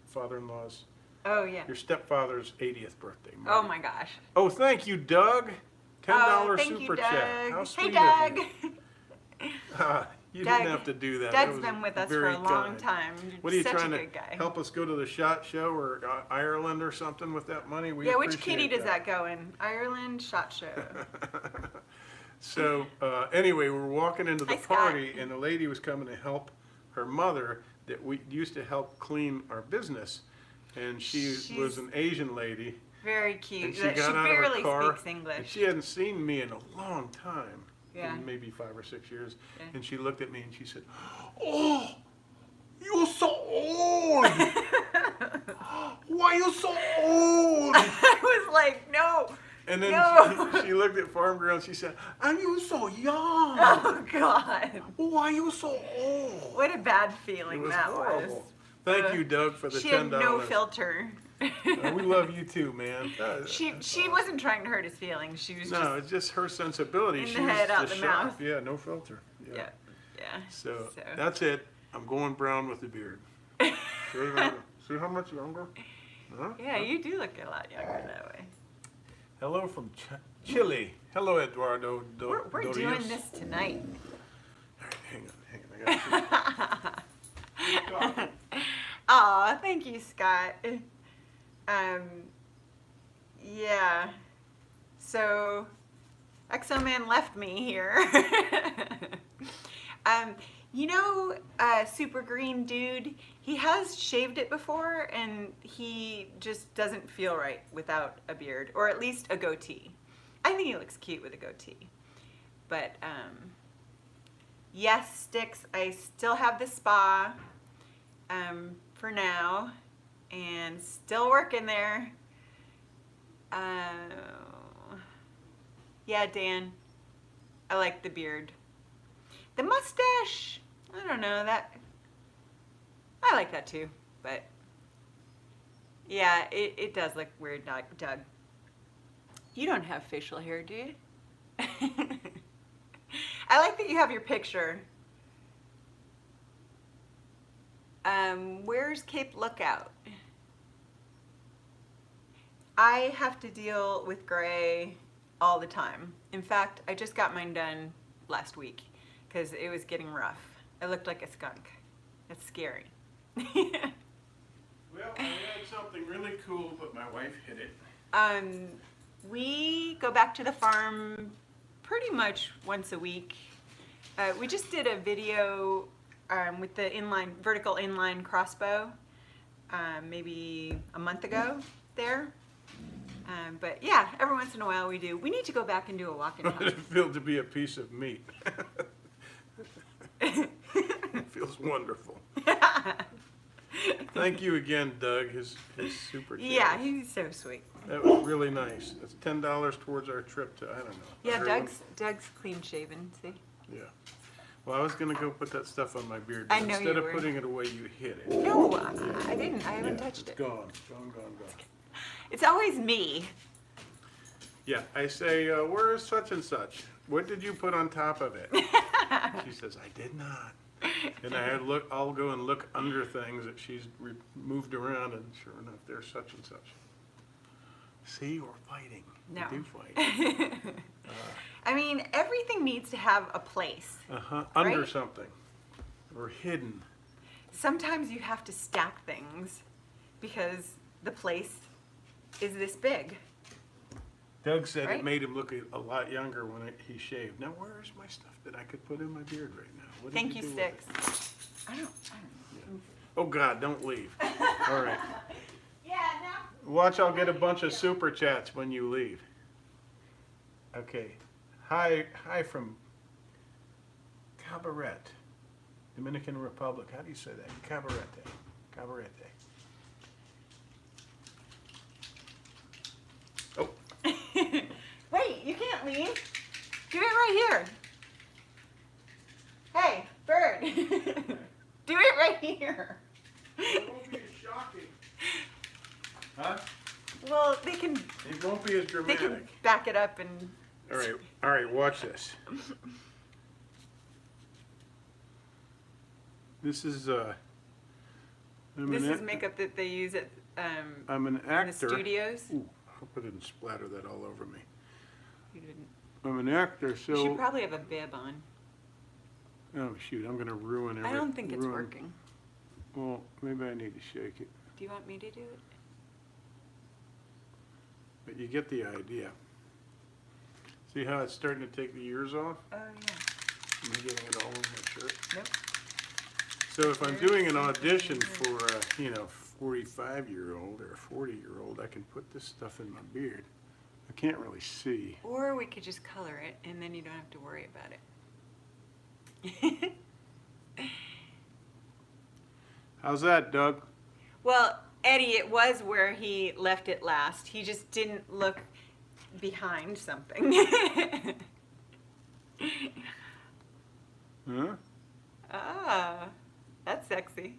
father-in-law's, Oh, yeah. your stepfather's 80th birthday. Oh, my gosh. Oh, thank you, Doug. $10 Oh, thank super you, Doug. chat. How Hey, sweet Doug. of you. You Doug- didn't have to do that. Doug's That was been with us for very a long kind. time. What are you Such trying a to good guy. help us go to the SHOT Show or Ireland or something with that money? We Yeah, which appreciate kitty does that go in? Ireland SHOT Show. So anyway, we're walking into the Hi, Scott. party, and the lady was coming to help her mother that we used to help clean our business, and she was She's an Asian lady, Very cute. and she She got out of barely her car, speaks and English. she hadn't seen me in a long time, Yeah. in maybe 5 or 6 years, Yeah. and she looked at me and she said, "Oh, you're so old. Why you so old?" I was like, no. And then No. she looked at Farm Girl and she said, "And you so young. Oh, God. Why you so old?" What a bad It feeling was that horrible. was. Thank you, Doug, for the She $10. had no filter. We love you too, man. She wasn't trying to hurt his feelings. She was No, it's just her sensibility. In the She's head, out just the sharp. mouth. Yeah, no filter. just, yeah, yeah. So that's it. I'm going brown with the beard. See how much younger? Huh? Yeah, you do look a lot younger that way. Hello from Chile. Hello, Eduardo. We're doing this tonight. All right, hang on. I got you. Aw, thank you, Scott. Yeah. So, Exoman left me here. You know, Super Green Dude, he has shaved it before, and he just doesn't feel right without a beard, or at least a goatee. I think he looks cute with a goatee. But, yes, Sticks, I still have the spa for now, and still working there. Yeah, Dan, I like the beard. The mustache, I don't know, I like that too, but yeah, it does look weird, Doug. You don't have facial hair, do you? I like that you have your picture. Where's Cape Lookout? I have to deal with gray all the time. In fact, I just got mine done last week because it was getting rough. I looked like a skunk. It's scary. Well, I had something really cool, but my wife hit it. We go back to the farm pretty much once a week. We just did a video with the vertical inline crossbow maybe a month ago there. But yeah, every once in a while we do. We need to go back and do a walk and How talk. does it feel to be a piece of meat? It feels wonderful. Thank you again, Doug. His super chat. Yeah, he's so sweet. That was really nice. That's $10 towards our trip to, I don't know. Yeah, Ireland. Doug's clean shaven. See. Yeah. Well, I was gonna go put that stuff on my beard. I But know instead you of were. putting it away, you hid it. No, I didn't. I haven't Yeah, touched it's it. gone. Gone. It's always me. Yeah, I say, where is such and such? What did you put on top of it? She says, I did not. And I'll go and look under things that she's moved around, and sure enough, there's such and such. See, we're fighting. No. We do fight. I mean, everything needs to have a place. Under Right? something. Or hidden. Sometimes you have to stack things because the place is this big. Doug said Right? it made him look a lot younger when he shaved. Now, where's my stuff that I could put in my beard right now? What did Thank you, do with Sticks. it? I don't Yeah. Oh, God, don't leave. All right. Yeah, no. Watch, I'll get a bunch of super chats when you leave. Okay. Hi from Cabaret, Dominican Republic. How do you say that? Cabarete. Oh, Wait, you can't leave. Do it right here. Hey, bird. Do it right here. it won't be as shocking. Huh? Well, they can It won't be as dramatic. back it up and. All right, watch this. This is This is makeup that they use at I'm an in the actor. studios. Ooh, I hope I didn't splatter that all over me. You didn't. I'm an actor, You so should probably have a bib on. oh shoot, I'm gonna ruin everything. I don't think it's working. Well, maybe I need to shake it, Do you want me to do it? but you get the idea. See how it's starting to take the ears off? Oh yeah. Am I getting it all over my shirt? Nope. So if I'm doing an audition for a 45-year-old or a 40-year-old, I can put this stuff in my beard. I can't really see. Or we could just color it, and then you don't have to worry about it. How's that, Doug? Well, Eddie, it was where he left it last. He just didn't look behind something. Huh? Ah, that's sexy.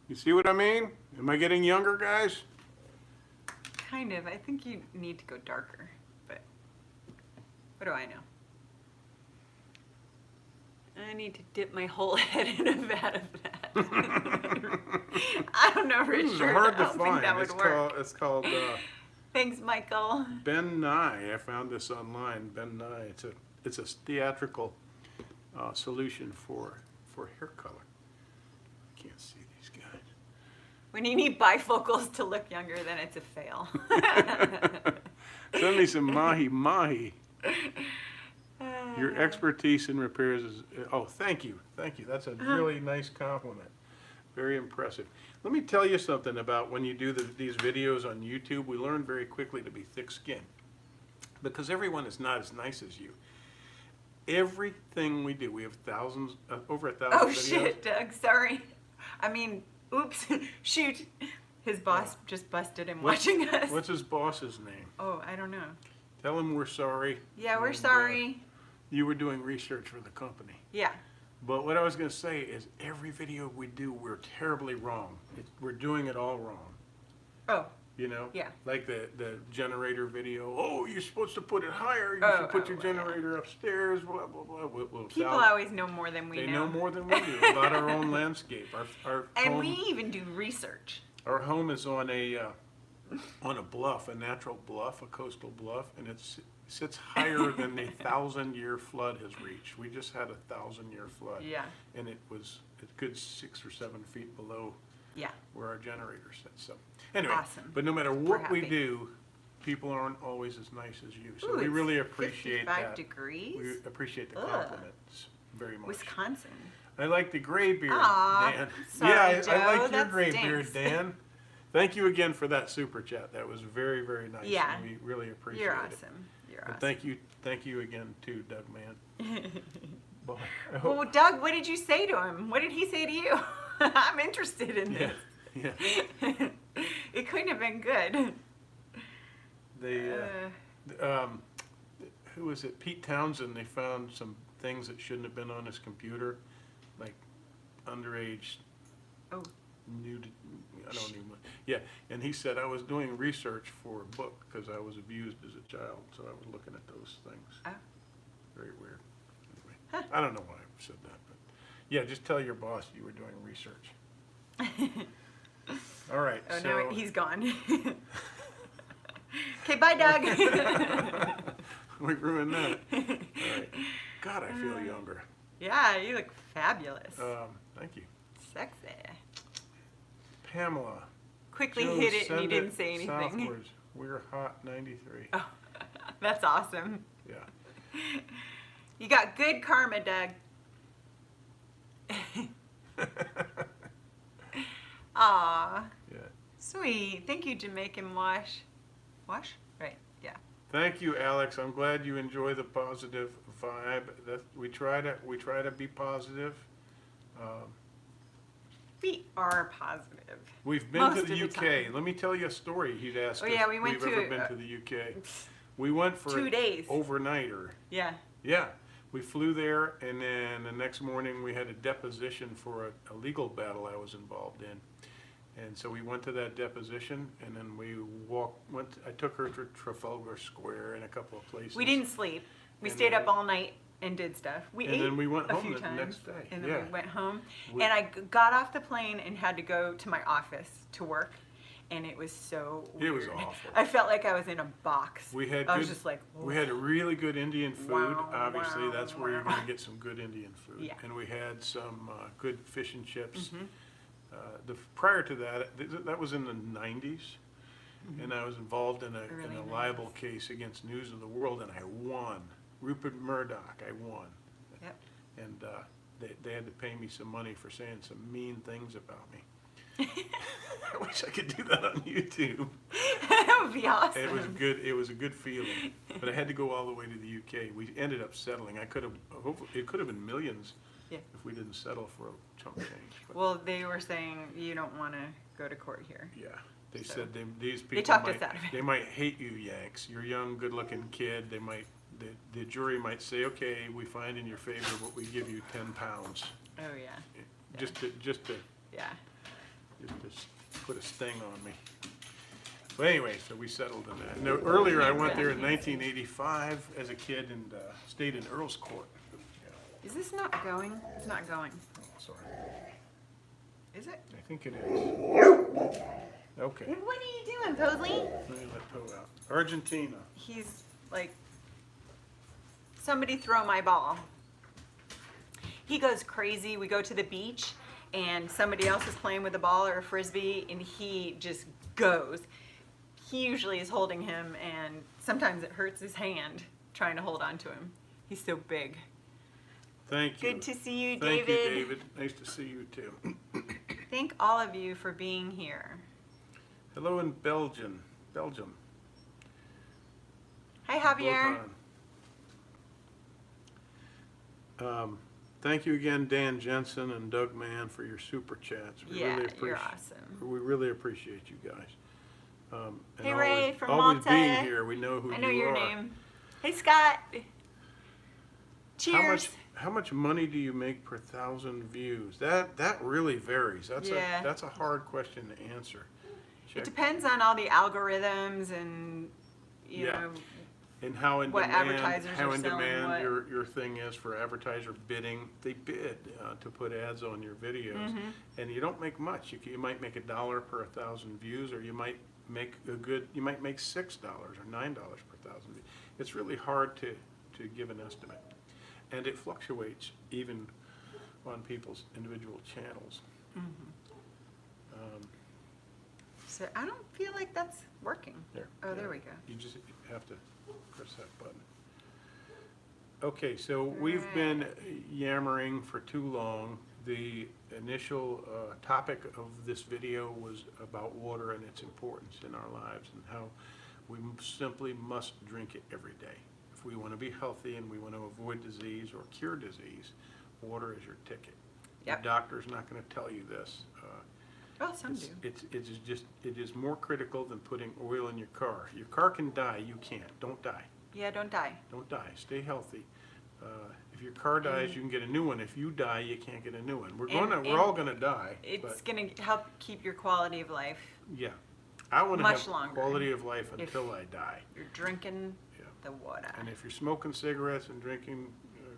You see what I mean? Am I getting younger, guys? Kind of. I think you need to go darker, but what do I know? I need to dip my whole head in a vat of that. I don't know, This is Richard. hard I to don't think find. that would work. It's called Thanks, Michael. Ben Nye. I found this online. Ben Nye. It's a theatrical solution for hair color. Can't see these guys. When you need bifocals to look younger, then it's a fail. Send me some mahi mahi. Your expertise in repairs is. Oh, thank you. That's a really nice compliment. Very impressive. Let me tell you something about when you do these videos on YouTube. We learn very quickly to be thick-skinned because everyone is not as nice as you. Everything we do, we have thousands, over 1,000 Oh videos. shit, Doug. Sorry. I mean, oops. Shoot. His boss just busted him watching us. What's his boss's name? Oh, I don't know. Tell him we're sorry. Yeah, we're And, sorry. You were doing research for the company. Yeah. But what I was going to say is every video we do, we're terribly wrong. We're doing it all wrong. Oh, You know? Yeah. Like the generator video. Oh, you're supposed to put it higher. You Oh, should put your well, yeah. generator upstairs. Blah, blah, blah. people always know more than we They know. know more than we do about our own landscape. Our And home, we even do research. our home is on a bluff, a natural bluff, a coastal bluff, and it sits higher than the 1,000-year flood has reached. We just had a 1,000-year flood. Yeah. And it was a good 6 or 7 feet below Yeah. where our generator sits. So anyway, Awesome. but no matter We're what we happy. do, people aren't always as nice as you. So Ooh, we it's really appreciate 55 that. degrees? We appreciate the Ugh. compliments very much. Wisconsin. I like the gray beard, Aw, Dan. sorry, yeah, I Joe, like your that gray stinks. beard, Dan. thank you again for that super chat. That was very, very nice. Yeah. And we really appreciate You're it. awesome. You're And awesome. thank you again too, Doug Man. Boy, I hope- Well, Doug, what did you say to him? What did he say to you? I'm interested in yeah, this. yeah. It couldn't have been good. They, who was it? Pete Townsend. They found some things that shouldn't have been on his computer, like underage Oh. nude. I don't even. Yeah, and he said I was doing research for a book because I was abused as a child, so I was looking at those things. Oh. Very weird. Anyway, I don't know why I said that, but yeah, just tell your boss you were doing research. All right. Oh, so no, he's gone. Okay, bye, Doug. we ruined that. All right. God, I feel younger. Yeah, you look fabulous. Thank you. Sexy. Pamela. Quickly Joe, hit it and send you didn't say anything. Southwards. We're hot 93. Oh, that's awesome. Yeah. You got good karma, Doug. Aw, Yeah. sweet. Thank you, Jamaican Wash. Wash? Right, yeah. Thank you, Alex. I'm glad you enjoy the positive vibe. That we try to be positive. We are positive. We've been Most to of the the UK. time. Let me tell you a story. He'd asked Oh, us yeah, if we went we've ever to, been to the UK. We went for 2 days. overnighter. Yeah. Yeah, we flew there, and then the next morning we had a deposition for a legal battle I was involved in. And so we went to that deposition, and then we I took her to Trafalgar Square and a couple of places. We didn't sleep. We And stayed then up all night and did stuff. We and ate then we went a home few the times, next day. and then Yeah. we went home. We- And I got off the plane and had to go to my office to work, and it was so It was weird. awful. I felt like I was in a box. We had I was good- just like, We had really good Indian food. Wow, Obviously, wow, that's where you're wow. going to get some good Indian food. Yeah. And we had some good fish and chips. Mhm. Prior to that, that was in the 90s, and I was involved in Early a 90s. libel case against News of the World, and I won. Rupert Murdoch, I won. Yep. And they had to pay me some money for saying some mean things about me. I wish I could do that on YouTube. That would be awesome. It was good. It was a good feeling, but I had to go all the way to the UK. We ended up settling. It could have been millions Yeah. if we didn't settle for a chunk change. But Well, they were saying you don't want to go to court here. yeah, they So, said these people talked might, us out of it. they might hate you, Yanks. You're a young, good-looking kid. The jury might say, okay, we find in your favor, but we give you 10 pounds, Oh yeah. just to Yeah. put a sting on me. But anyway, so we settled in that. Now, earlier, I went there in 1985 as a kid and stayed in Earl's Court. Yeah. Is this not going? It's not going. Oh, sorry. Is it? I think it is. Okay, What are you doing, Posley? let me let Poe out. Argentina. He's like, somebody throw my ball. He goes crazy. We go to the beach and somebody else is playing with a ball or a frisbee and he just goes. He usually is holding him and sometimes it hurts his hand trying to hold on to him. He's so big. Thank you. Good to see you, Thank David. you, David. Nice to see you, too. Thank all of you for being here. Hello in Belgium. Hi, Javier. Thank you again, Dan Jensen and Doug Mann, for your super chats. We Yeah, really you're appreciate. awesome. We really appreciate you guys. And Hey, Ray always, from always Malta. being here. We know who you are. I know your name. Hey, Scott. Cheers. How much money do you make per 1,000 views? That really varies. Yeah. That's a hard question to answer. It Check. depends on all the algorithms and, you Yeah. know, And how in what demand, advertisers how are in selling demand what. your thing is for advertiser bidding. They bid to put ads on your videos, Mm-hmm. and you don't make much. You might make $1 per 1,000 views, or you might make $6 or $9 per 1,000 views. It's really hard to give an estimate, and it fluctuates even on people's individual channels. So I don't feel like that's working. There. Oh, there we go. You just have to press that Okay, so we've been yammering for too long. The initial topic of this video was about water and its importance in our lives and how we simply must drink it every day. If we want to be healthy and we want to avoid disease or cure disease, water is your ticket. Yep. Your doctor's not going to tell you this. Well, some do. It is more critical than putting oil in your car. Your car can die, you can't. Don't die. Yeah, don't die. Don't die. Stay healthy. If your car dies, you can get a new one. If you die, you can't get a new one. We're all gonna die. It's but going to help keep your quality of life. yeah, I want to much have longer quality of life if until I die. You're drinking Yeah. the water. And if you're smoking cigarettes and drinking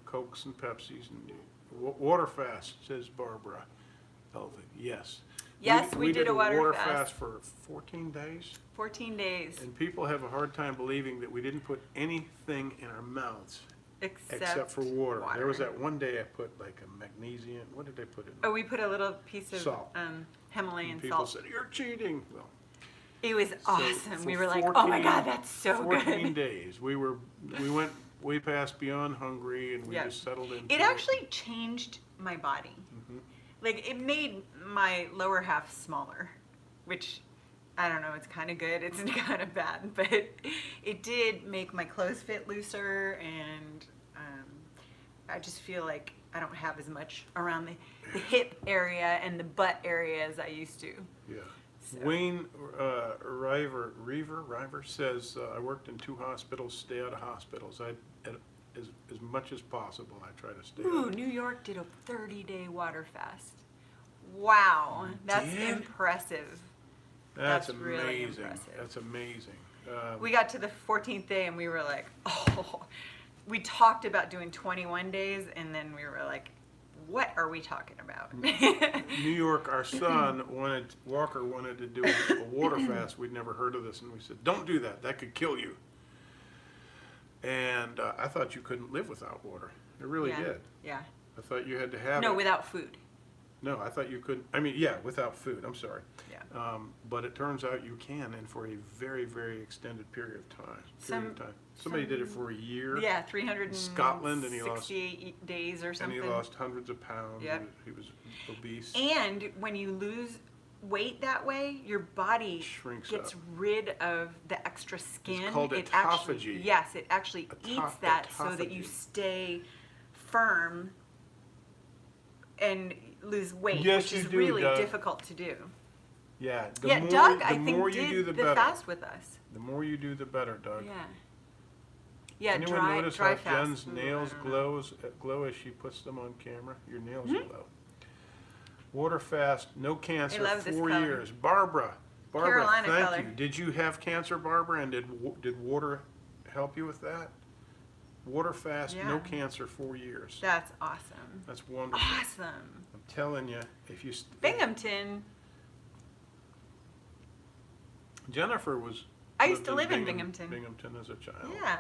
Cokes and Pepsis and water fast, says Barbara. Oh, yes. Yes, we did a water fast fast. for 14 days. 14 days. And people have a hard time believing that we didn't put anything in our mouths except for water. There was that one day I put like a magnesium. What did I put in? Oh, we put a little piece of Salt. Himalayan And people salt. said, "You're cheating." Well, It was so awesome. for We were like, oh my 14 God, that's so 14 good. days. We went way past beyond hungry, and we Yeah. just settled into It actually changed my body. Mhm. Like, it made my lower half smaller, which, I don't know, it's kind of good, it's kind of bad, but it did make my clothes fit looser, and I just feel like I don't have as much around the hip area and the butt area as I used to. Yeah. So. Wayne River says, I worked in 2 hospitals, stay out of hospitals. As much as possible, I try to stay Ooh, out. New York did a 30-day water fast. Wow, that's Did? impressive. That's really amazing. impressive. That's amazing. We got to the 14th day and we were like, oh, we talked about doing 21 days and then we were like, what are we talking about? New York, our son Walker wanted to do a water fast. We'd never heard of this, and we said, "Don't do that. That could kill you." And I thought you couldn't live without water. I really Yeah. did. Yeah. I thought you had to have No, it. without food. No, I thought you couldn't. I mean, yeah, without food. I'm sorry. Yeah. But it turns out you can, and for a very, very extended period of time. Somebody did it for a year. Yeah, 368 Scotland, and he lost days or And something. he lost hundreds of pounds. Yep. He was obese. And when you lose weight that way, your body Shrinks gets up. rid of the extra skin. called It autophagy. it actually eats that so that you Autophagy. stay firm and lose weight, Yes, which you is do, really Doug. difficult to do. Yeah. Doug, I the think, more you did do, the the better. fast with us. The more you do, the better, Doug. Yeah. Yeah, Anyone dry, notice dry how fast. Jen's Ooh, I nails don't know. glow as she puts them on camera? Your nails Mm-hmm. glow. Water fast, no cancer, love this 4 color. years. Barbara, Carolina thank color. you. Did you have cancer, Barbara? And did water help you with that? Water fast, no Yeah. cancer, 4 years. That's awesome. That's wonderful. Awesome. I'm telling you, if you Binghamton. Jennifer was. I used lived to live in Binghamton. Binghamton as a child. Yeah.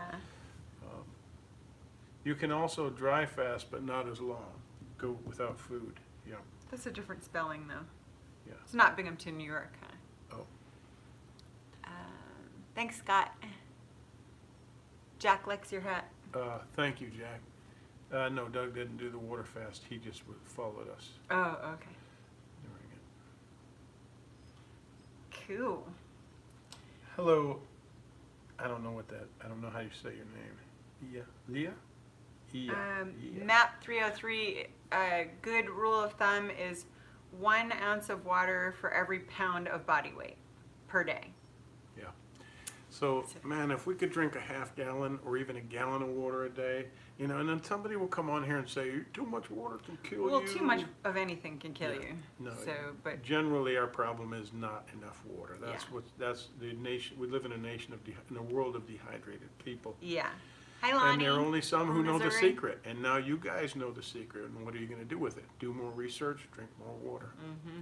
You can also dry fast, but not as long. Go without food. Yeah. That's a different spelling, though. Yeah. It's not Binghamton, New York, huh? Oh. Thanks, Scott. Jack likes your hat. Thank you, Jack. No, Doug didn't do the water fast. He just followed us. Oh, okay. Doing it. Cool. Hello. I don't know how you say your name. Leah? Map 303, a good rule of thumb is 1 ounce of water for every pound of body weight per day. Yeah. So, man, if we could drink a half gallon or even a gallon of water a day, and then somebody will come on here and say, too much water can kill you. Well, too much of anything can kill you. No, So, but generally our problem is not enough water. That's Yeah. that's the nation. We live in a nation in a world of dehydrated people. yeah. Hi, Lonnie. And there are only some who from know the Missouri. secret. And now you guys know the secret. And what are you going to do with it? Do more research, drink more water. Mm-hmm.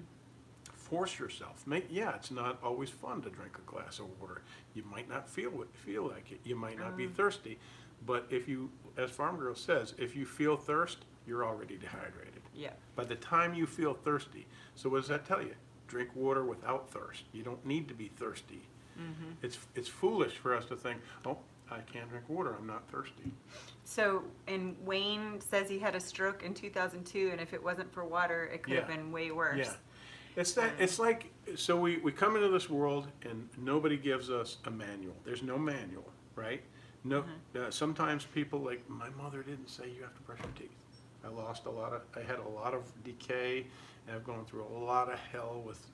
Force yourself. It's not always fun to drink a glass of water. You might not feel like it. You might not be thirsty. But if you, as Farm Girl says, if you feel thirst, you're already dehydrated. Yeah. By the time you feel thirsty. So what does that tell you? Drink water without thirst. You don't need to be thirsty. Mm-hmm. It's foolish for us to think, oh, I can't drink water. I'm not thirsty. So, and Wayne says he had a stroke in 2002, and if it wasn't for water, it could have Yeah. been way worse. Yeah. It's like, so we come into this world and nobody gives us a manual. There's no manual, right? No, sometimes people, like my mother didn't say you have to brush your teeth. I had a lot of decay, and I've gone through a lot of hell with,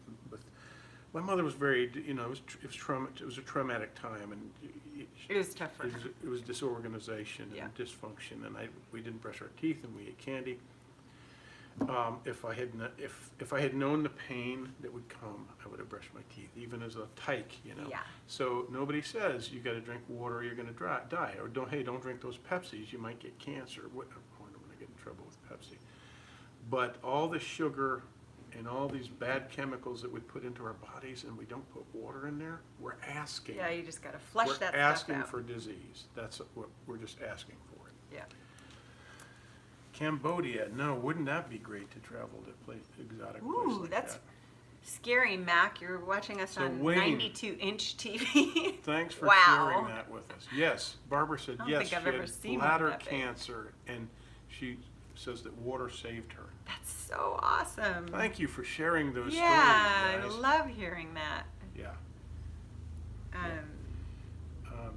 my mother was very, you know, it was a traumatic time, and It was tough for her. it was disorganization Yeah. and dysfunction, and we didn't brush our teeth and we ate candy. If I had known the pain that would come, I would have brushed my teeth, even as a tyke, you know. Yeah. So nobody says you got to drink water or you're going to die, or don't drink those Pepsis, you might get cancer. I wonder when I get in trouble with Pepsi. But all the sugar and all these bad chemicals that we put into our bodies, and we don't put water in there, we're asking. Yeah, you just got to flush that We're stuff asking out. for disease. That's what we're just asking for it. Yeah. Cambodia, no, wouldn't that be great to travel to exotic place Ooh, like that's that? scary, Mac. You're watching us So on Wayne, 92-inch TV. Thanks for Wow. sharing that with us. Yes, Barbara said I don't yes, think she I've ever had seen one bladder that big. cancer, and she says that water saved her. That's so awesome. Thank you for sharing those Yeah, stories, I guys. love hearing that. Yeah. Um,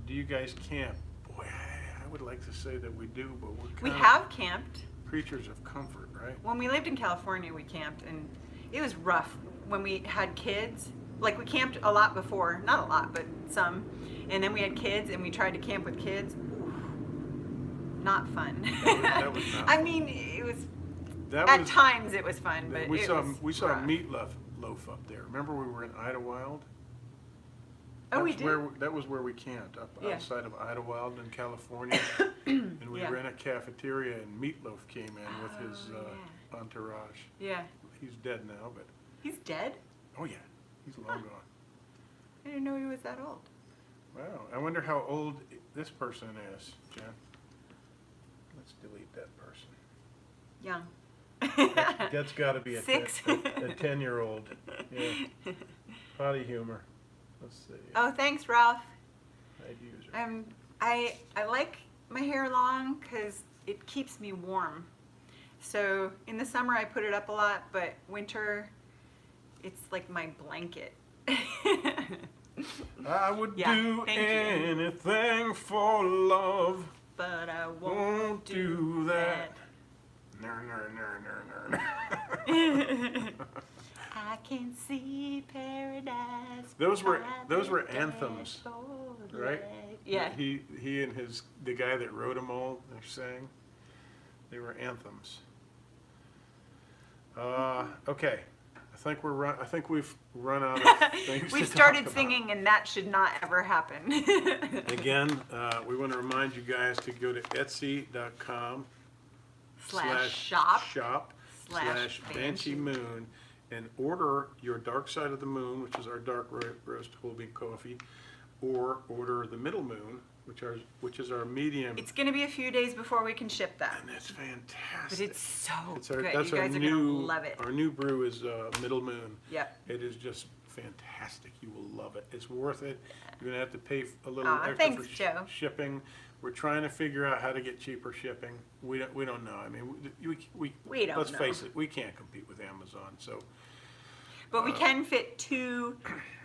Do you guys camp? Boy, I would like to say that we do, but we're we kind have camped. of creatures of comfort, right? When we lived in California, we camped, and it was rough when we had kids. Like, we camped a lot before, not a lot, but some. And then we had kids, and we tried to camp with kids. Oof, not fun. That was not I fun. mean, it was, That at was, times it was fun, but we it saw was a rough. meatloaf up there. Remember we were in Idlewild? Oh, we That's did? that was where we camped, up Yeah. outside of Idlewild in California. And we Yeah. were in a cafeteria, and Meatloaf came in with his Oh, entourage. Yeah. He's dead now, but, He's dead? oh yeah, he's long gone. I didn't know he was that old. Wow, I wonder how old this person is, Jen. Let's delete that person. Young. That's gotta be a 6. 10-year-old. Yeah. Potty humor. Let's see. Oh, thanks, Ralph. I'd use her. I like my hair long because it keeps me warm. So in the summer I put it up a lot, but winter it's like my blanket. I would Yeah, do thank you. anything for love. But I Won't do that. Ner, ner, ner, ner, ner. I can see paradise. Those were by the anthems, dashboard right? light. Yeah. He and the guy that wrote them all, they sang. They were anthems. Okay. I think we've run out of things We've to started talk singing, and that should not ever happen. about. Again, we want to remind you guys to go to etsy.com /shop /Banshee Banshee Moon and order your Dark Side of the Moon, which is our dark roast whole bean coffee, or order the Middle Moon, which is our medium. It's going to be a few days before we can ship that. And it's fantastic. But it's so That's good. that's You our guys are new, going to love it. Our new brew is Middle Moon. Yep. It is just fantastic. You will love it. It's worth it. You're going to have to pay a little Aw, extra thanks, for Joe. shipping. We're trying to figure out how to get cheaper shipping. We don't know. I mean, We don't let's know. face it, we can't compete with Amazon. So But we can fit 2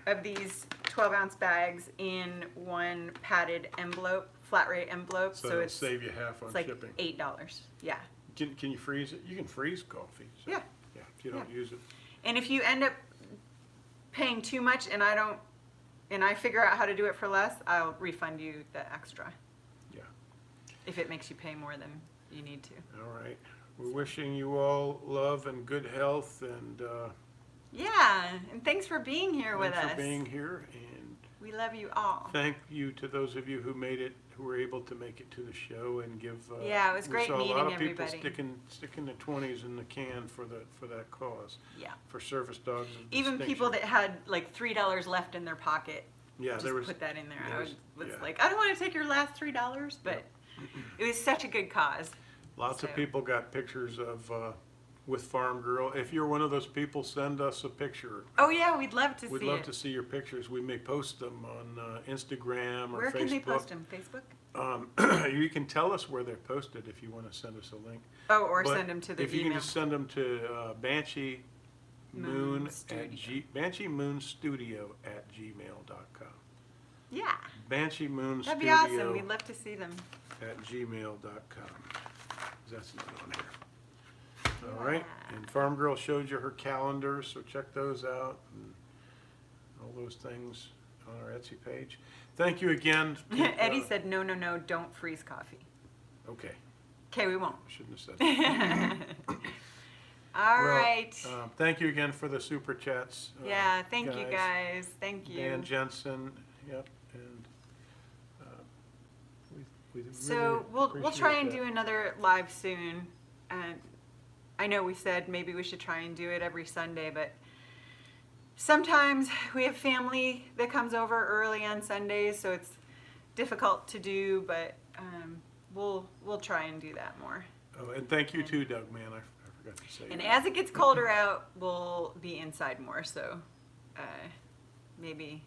of these 12-ounce bags in one padded envelope, flat rate envelope. so So it'll it's save you half on like shipping. $8. Yeah. Can you freeze it? You can freeze coffee. So, Yeah. Yeah. If you don't Yeah. use it. And if you end up paying too much and I figure out how to do it for less, I'll refund you the extra. Yeah. If it makes you pay more than you need to. All right. We're wishing you all love and good health, and Yeah, and thanks for being here with thanks us. for being here. And We love you all. thank you to those of you who were able to make it to the show and give. Yeah, it was great we saw a lot meeting of people everybody. sticking the 20s in the can for that cause. Yeah. For service dogs. of Even people that distinction. had like $3 left in their pocket, Yeah, just there was. put that in there. there I was- was yeah. like, I don't want to take your last $3, but it was such a good cause. Lots of so- people got pictures of with Farm Girl. If you're one of those people, send us a picture. Oh yeah, we'd love to We'd see love it. to see your pictures. We may post them on Instagram or Where Facebook. can they post them? Facebook? You can tell us where they're posted if you want to send us a link. Oh, or But send them to the if you email. can just send them to Banshee Moon Moon Studio. Banshee Moon Studio at gmail.com. Yeah, Banshee Moon that'd be Studio awesome. We'd love to see them. at gmail.com. That's not on here. All right, Yeah. and Farm Girl showed you her calendar, so check those out and all those things on our Etsy page. Thank you again. Eddie said, no, no, no, don't freeze coffee. Okay, Okay, we won't. I shouldn't have said that. All Well, right. Thank you again for the super chats. Yeah, thank you guys. Thank you. Dan Jensen, yep, and we really So we'll try appreciate and that. do another live soon. And I know we said maybe we should try and do it every Sunday, but sometimes we have family that comes over early on Sundays, so it's difficult to do. But we'll try and do that more. Oh, and thank you too, Doug, man, I forgot to say And that. as it gets colder out, we'll be inside more. So maybe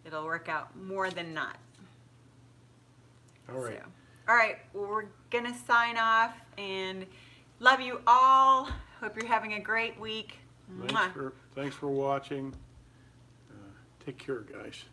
it'll work out more than not. All right. So, all right, well, we're gonna sign off and love you all. Hope you're having a great week. Mwah. Thanks for watching. Take care, guys.